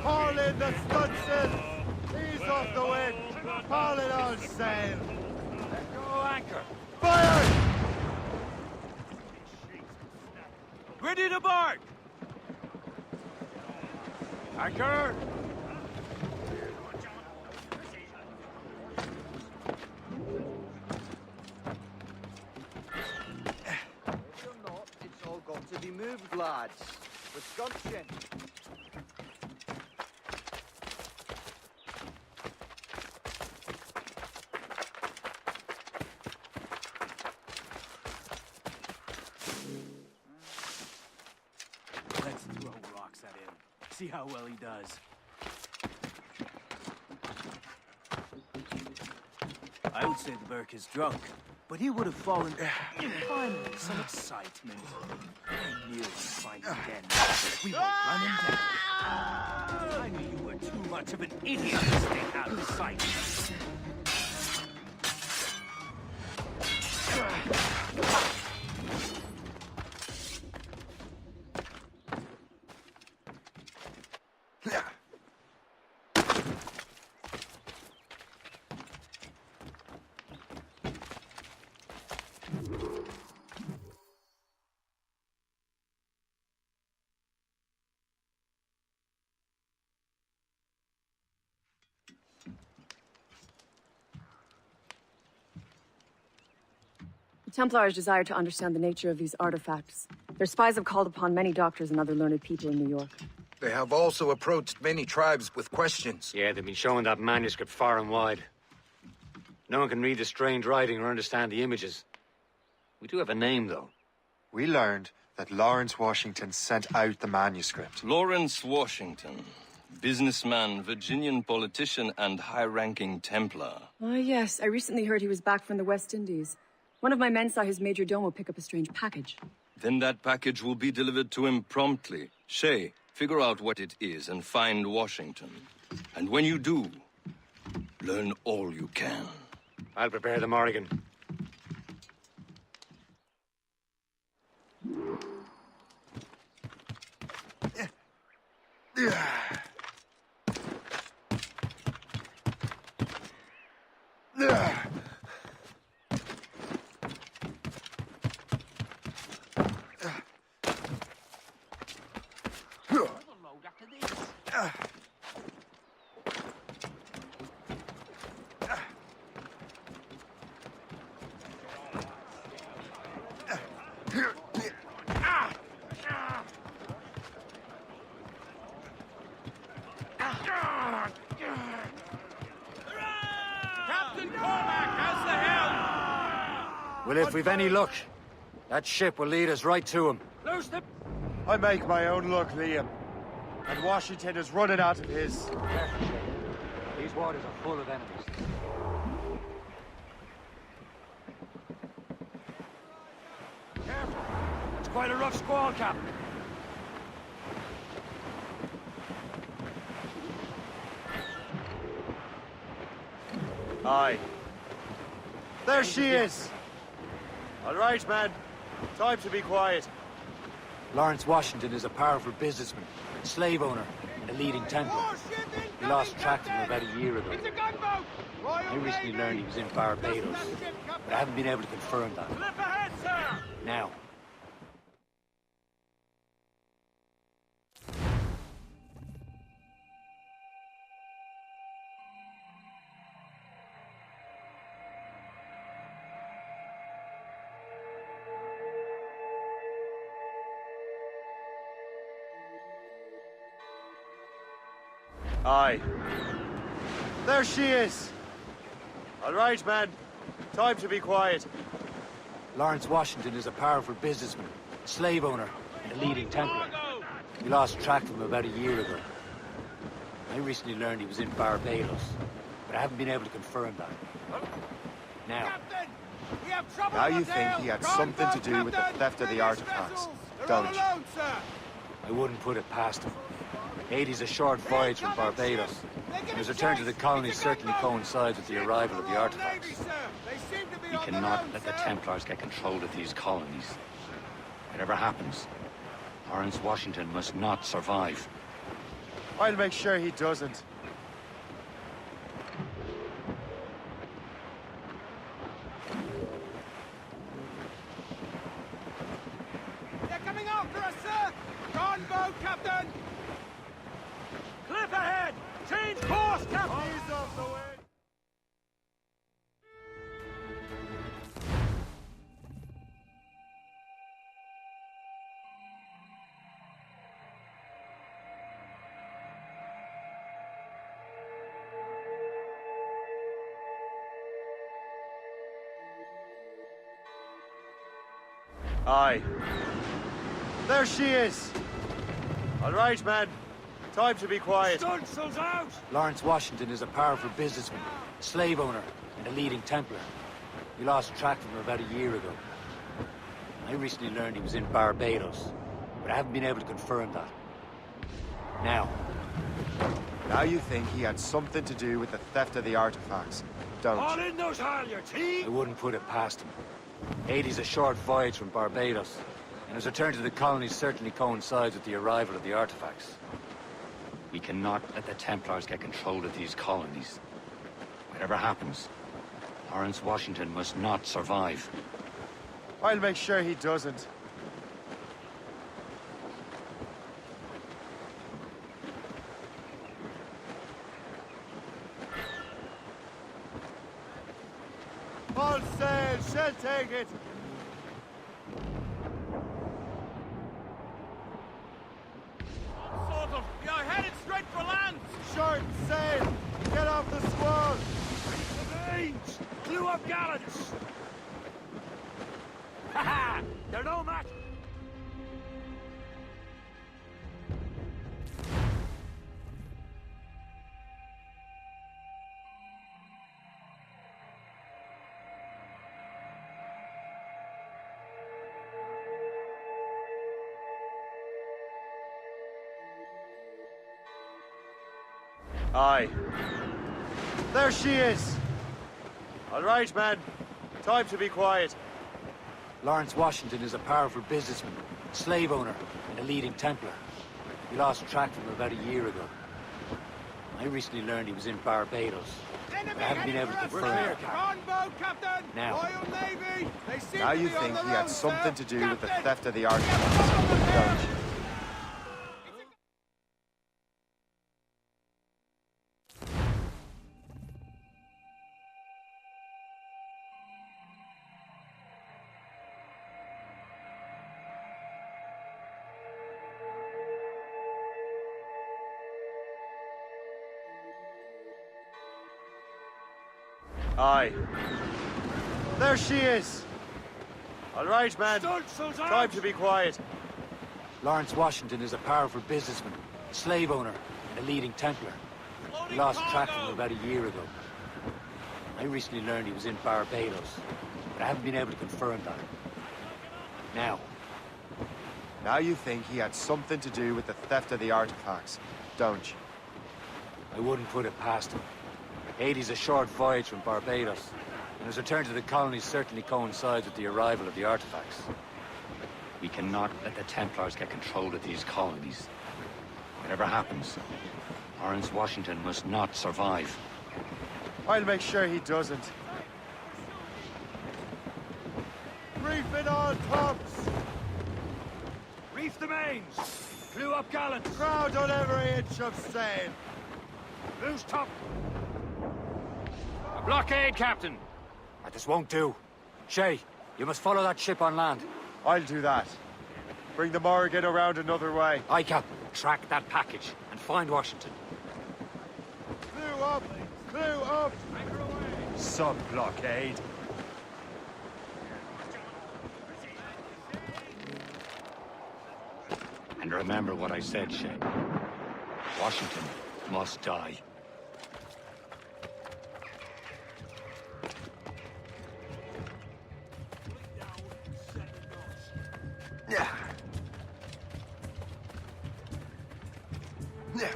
Haul in the stunsails! Ease off the wind! Haul it on sail! Let go anchor! Fire! Ready to bark! Anchor! It's all got to be moved, lads. With gumption. Let's throw rocks at him. See how well he does. I would say the Burke is drunk, but he would have fallen. Finally, some excitement. I knew we'd find him then. We will run him down. I knew you were too much of an idiot to stay out of sight. The Templars desire to understand the nature of these artifacts. Their spies have called upon many doctors and other learned people in New York. They have also approached many tribes with questions. Yeah, they've been showing that manuscript far and wide. No one can read the strange writing or understand the images. We do have a name, though. We learned that Lawrence Washington sent out the manuscript. Lawrence Washington. Businessman, Virginian politician, and high-ranking Templar. Ah, yes. I recently heard he was back from the West Indies. One of my men saw his major domo pick up a strange package. Then that package will be delivered to him promptly. Shay, figure out what it is and find Washington. And when you do, learn all you can. I'll prepare the Morrigan. Well, if we've any luck, that ship will lead us right to him. Loose the... I make my own luck, Liam. And Washington is running out of his. These waters are full of enemies. Careful. It's quite a rough squall, Captain. Aye. There she is! All right, man. Time to be quiet. Lawrence Washington is a powerful businessman, slave owner, and a leading Templar. We lost track of him about a year ago. I recently learned he was in Barbados, but I haven't been able to confirm that. Flip ahead, sir! Now. Aye. There she is! All right, man. Time to be quiet. Lawrence Washington is a powerful businessman, slave owner, and a leading Templar. We lost track of him about a year ago. I recently learned he was in Barbados, but I haven't been able to confirm that. Now. Now you think he had something to do with the theft of the artifacts, don't you? I wouldn't put it past him. Haiti's a short voyage from Barbados, and his return to the colonies certainly coincides with the arrival of the artifacts. We cannot let the Templars get control of these colonies. Whatever happens, Lawrence Washington must not survive. I'll make sure he doesn't. They're coming after us, sir! Gunboat, Captain! Cliff ahead! Change course, Captain! He's off the way! Aye. There she is! All right, man. Time to be quiet. Stunsel's out! Lawrence Washington is a powerful businessman, slave owner, and a leading Templar. We lost track of him about a year ago. I recently learned he was in Barbados, but I haven't been able to confirm that. Now. Now you think he had something to do with the theft of the artifacts, don't All you? in those halyards, he... I wouldn't put it past him. Haiti's a short voyage from Barbados, and his return to the colonies certainly coincides with the arrival of the artifacts. We cannot let the Templars get control of these colonies. Whatever happens, Lawrence Washington must not survive. I'll make sure he doesn't. All sail, shall take it. Sort of. We are headed straight for land! Short sail! Get off the squall! The mains! Clue of gallants! Ha ha! They're no match! Aye. There she is! All right, man. Time to be quiet. Lawrence Washington is a powerful businessman, slave owner, and a leading Templar. We lost track of him about a year ago. I recently learned he was in Barbados, but I haven't been able to confirm it. Gunboat, Captain! Now. Royal Navy! They seem Now to you be on think the he run, had something sir. to do with the Captain! theft of the artifacts, don't you? Aye. There she is! All right, man. Time to be quiet. Lawrence Washington is a powerful businessman, a slave owner, and a leading Templar. We lost track of him about a year ago. I recently learned he was in Barbados, but I haven't been able to confirm that. Now you think he had something to do with the theft of the artifacts, don't you? I wouldn't put it past him. Haiti's a short voyage from Barbados, and his return to the colonies certainly coincides with the arrival of the artifacts. We cannot let the Templars get control of these colonies. Whatever happens, Lawrence Washington must not survive. I'll make sure he doesn't. Reef it on, tops! Reef the mains! Clew up gallants! Crowd on every inch of sail! Loose top! A blockade, Captain! This won't do. Shay, you must follow that ship on land. I'll do that. Bring the Morrigan around another way. Aye, Captain. Track that package and find Washington. Clew up! Clew up! Sub-blockade. And remember what I said, Shay. Washington must die. Yeah. Yeah.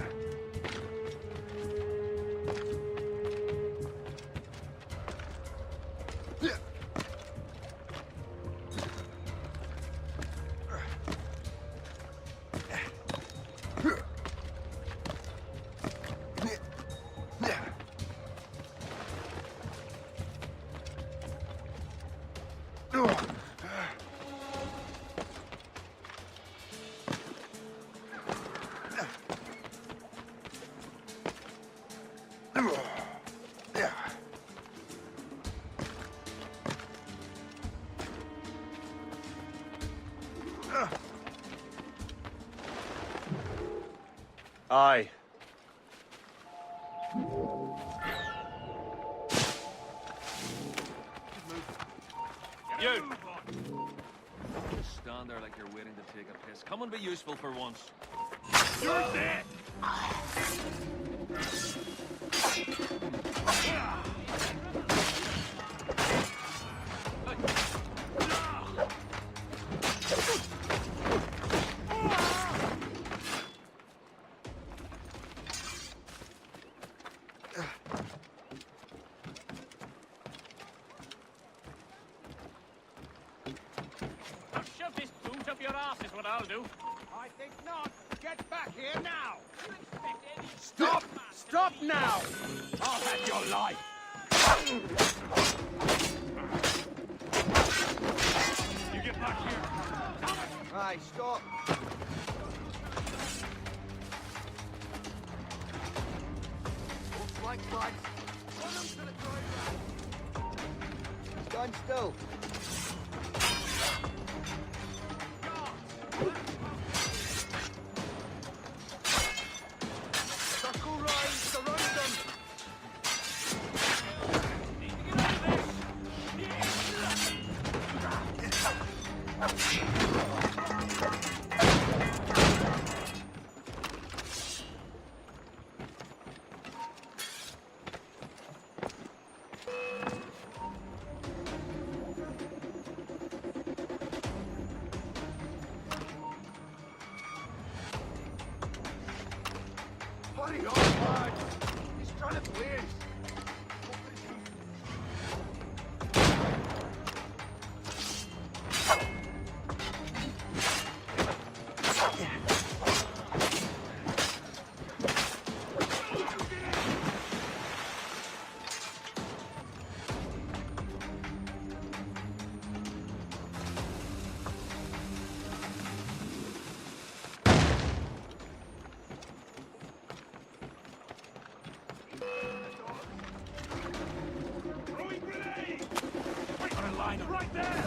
Aye. You! Just stand there like you're waiting to take a piss. Come and be useful for once. You're dead! Shove this boot up your ass is what I'll do. I think not. Get back here now! Stop! Stop now! I'll have your life! You get back here. Aye, stop. Flank, lads. Stand still. Circle round, surround them. Hurry up, lad. He's trying to blaze. Right there!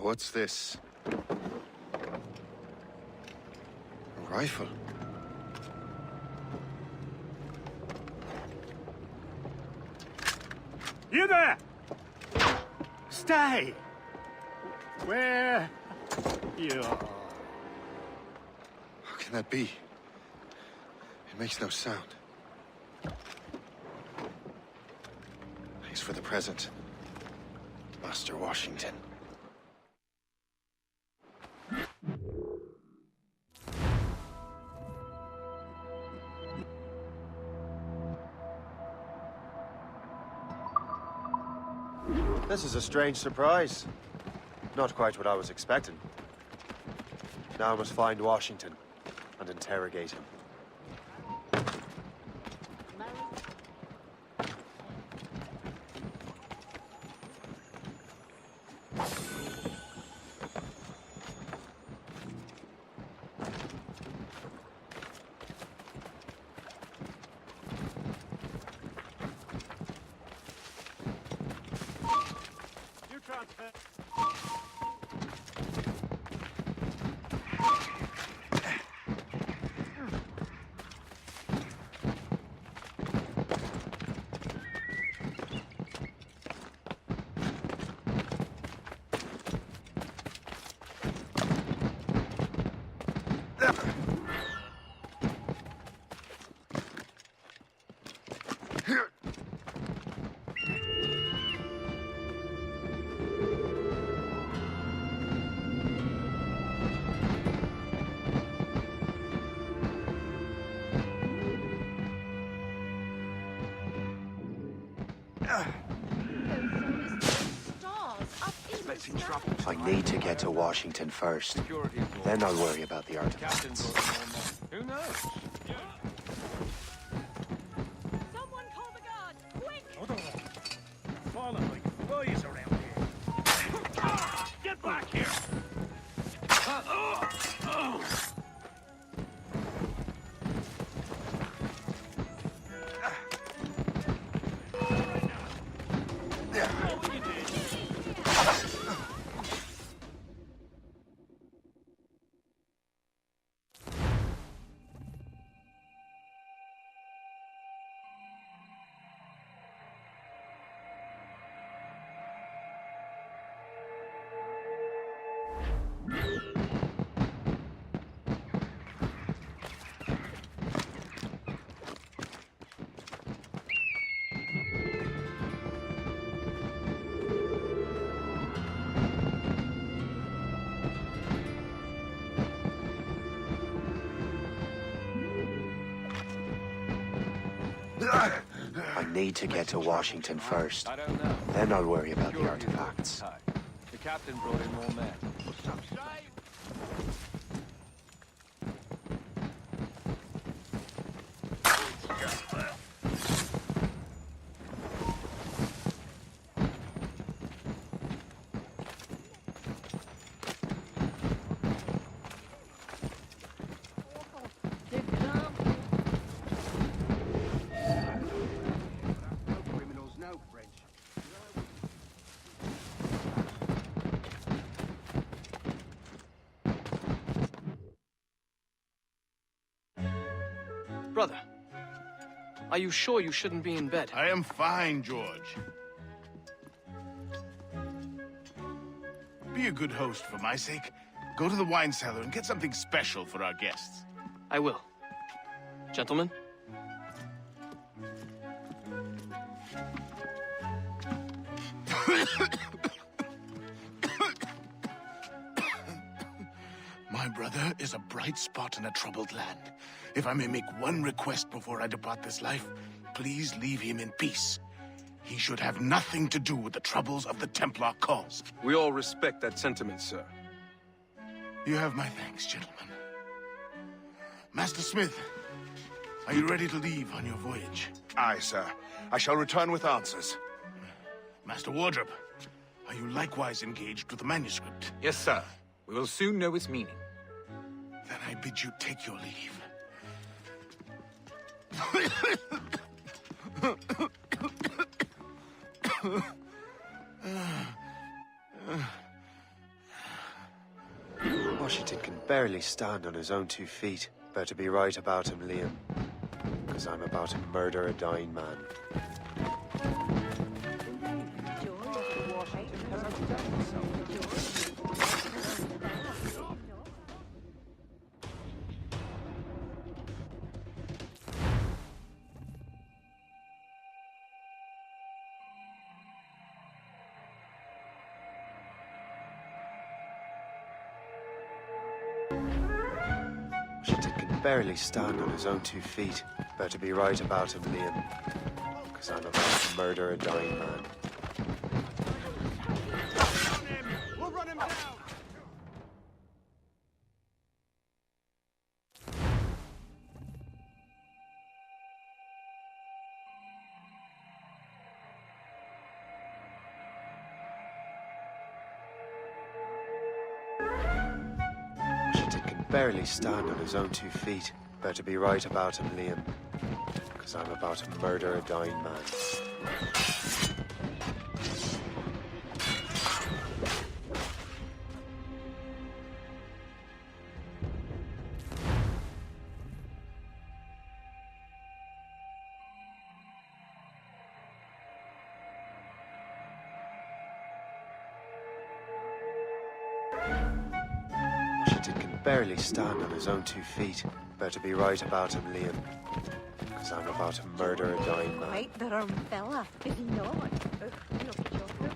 What's this? A rifle? You there! Stay! Where you are? How can that be? It makes no sound. Thanks for the present, Master Washington. This is a strange surprise. Not quite what I was expecting. Now I must find Washington and interrogate him. I need to get to Washington first. Then I'll worry about the artifacts. Who knows? Someone call the guards! Quick! Falling like flies around here. Get back here! I need to get to Washington first. Then I'll worry about the artifacts. The captain brought in more men. Brother, are you sure you shouldn't be in bed? I am fine, George. Be a good host for my sake. Go to the wine cellar and get something special for our guests. I will. Gentlemen? My brother is a bright spot in a troubled land. If I may make one request before I depart this life, please leave him in peace. He should have nothing to do with the troubles of the Templar cause. We all respect that sentiment, sir. You have my thanks, gentlemen. Master Smith, are you ready to leave on your voyage? Aye, sir. I shall return with answers. Master Wardrop, are you likewise engaged with the manuscript? Yes, sir. We will soon know its meaning. Then I bid you take your leave. barely stand on his own 2 feet. Better be right about him, Liam. Because I'm about to murder a dying man. Washington can barely stand on his own 2 feet. Better be right about him, Liam. Because I'm about to murder a dying man. We'll run him down! Washington can barely stand on his own 2 feet. Better be right about him, Liam. Because I'm about to murder a dying man. Washington can barely stand on his own 2 feet. Better be right about him, Liam. Because I'm about to murder a dying man. Quite the wrong fella, is he not? Look at chocolate.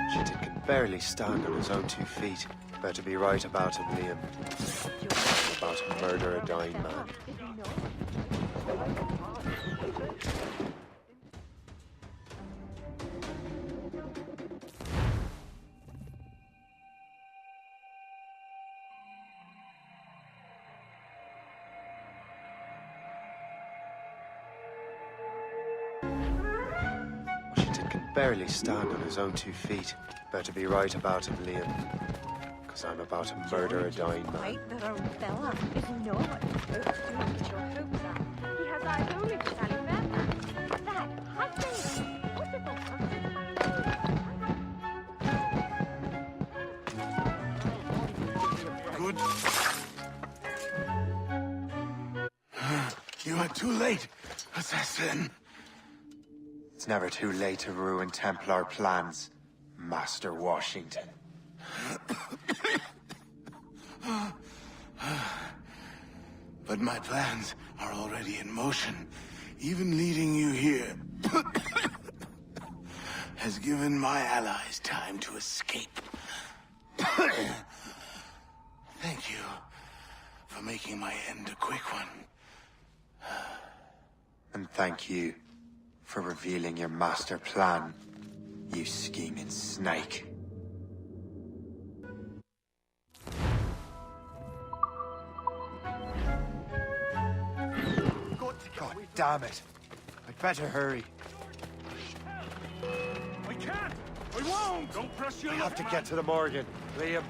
Washington can barely stand on his own 2 feet. Better be right about him, Liam. I'm about to murder a dying man. Washington can barely stand on his own 2 feet. Better be right about him, Liam. Because I'm about to murder a dying man. Quite the wrong fella, is he not? Look at chocolate. He has eyes only for Sally Fairfax. That has been possible. Good. You are too late, assassin. It's never too late to ruin Templar plans, Master Washington. But my plans are already in motion. Even leading you here has given my allies time to escape. Thank you for making my end a quick one. And thank you for revealing your master plan, you scheming snake. God damn it. I'd better hurry. I can't! I won't! Don't press your I luck, have to man. get to the Morgan. Liam,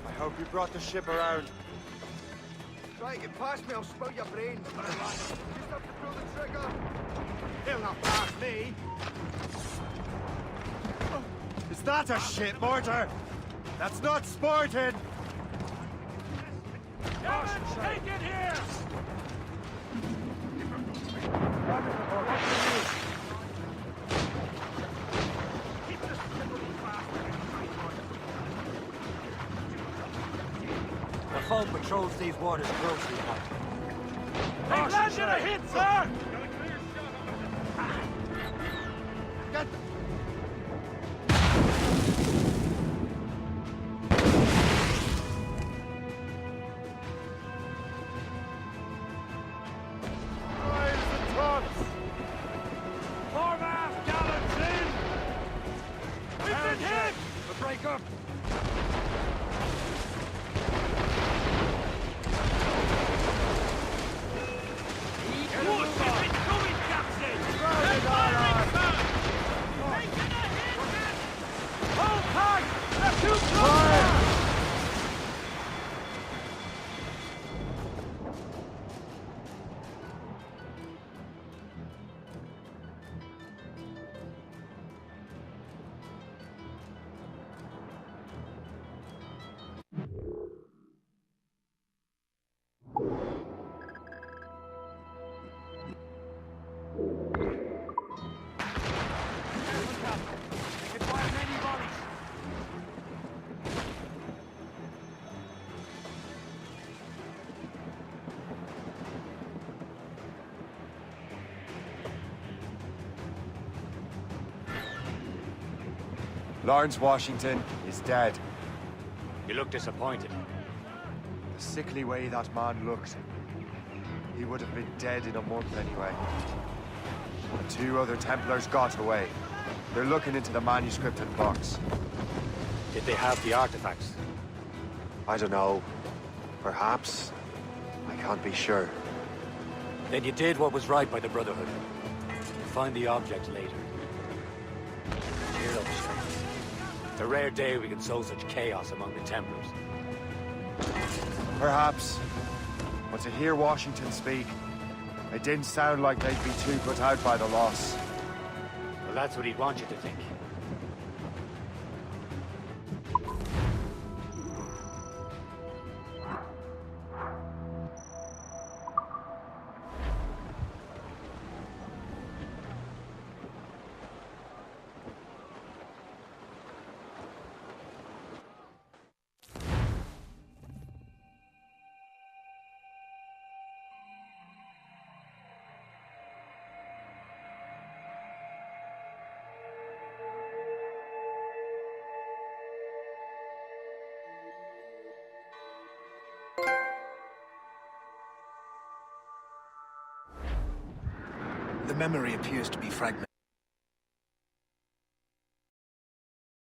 I hope you brought the ship around. Try to get past me, I'll spoil your brains. Just have to pull the trigger. He'll not pass me. Is that a ship mortar? That's not sporting! Gavin, take it here! The foe patrols these waters closely. They've landed a hit, sir! Get Formath, gallants in! We've been hit! The break up! What is it going, Captain? They're firing, sir! Take Lawrence Washington is dead. You look disappointed. The sickly way that man looked. He would have been dead in a month anyway. The 2 other Templars got away. They're looking into the manuscript and box. Did they have the artifacts? I don't know. Perhaps. I can't be sure. Then you did what was right by the Brotherhood. You'll find the object later. Cheer up, Shay. It's a rare day we can sow such chaos among the Templars. Perhaps. But to hear Washington speak, it didn't sound like they'd be too put out by the loss. Well, that's what he'd want you to think. The memory appears to be fragmented.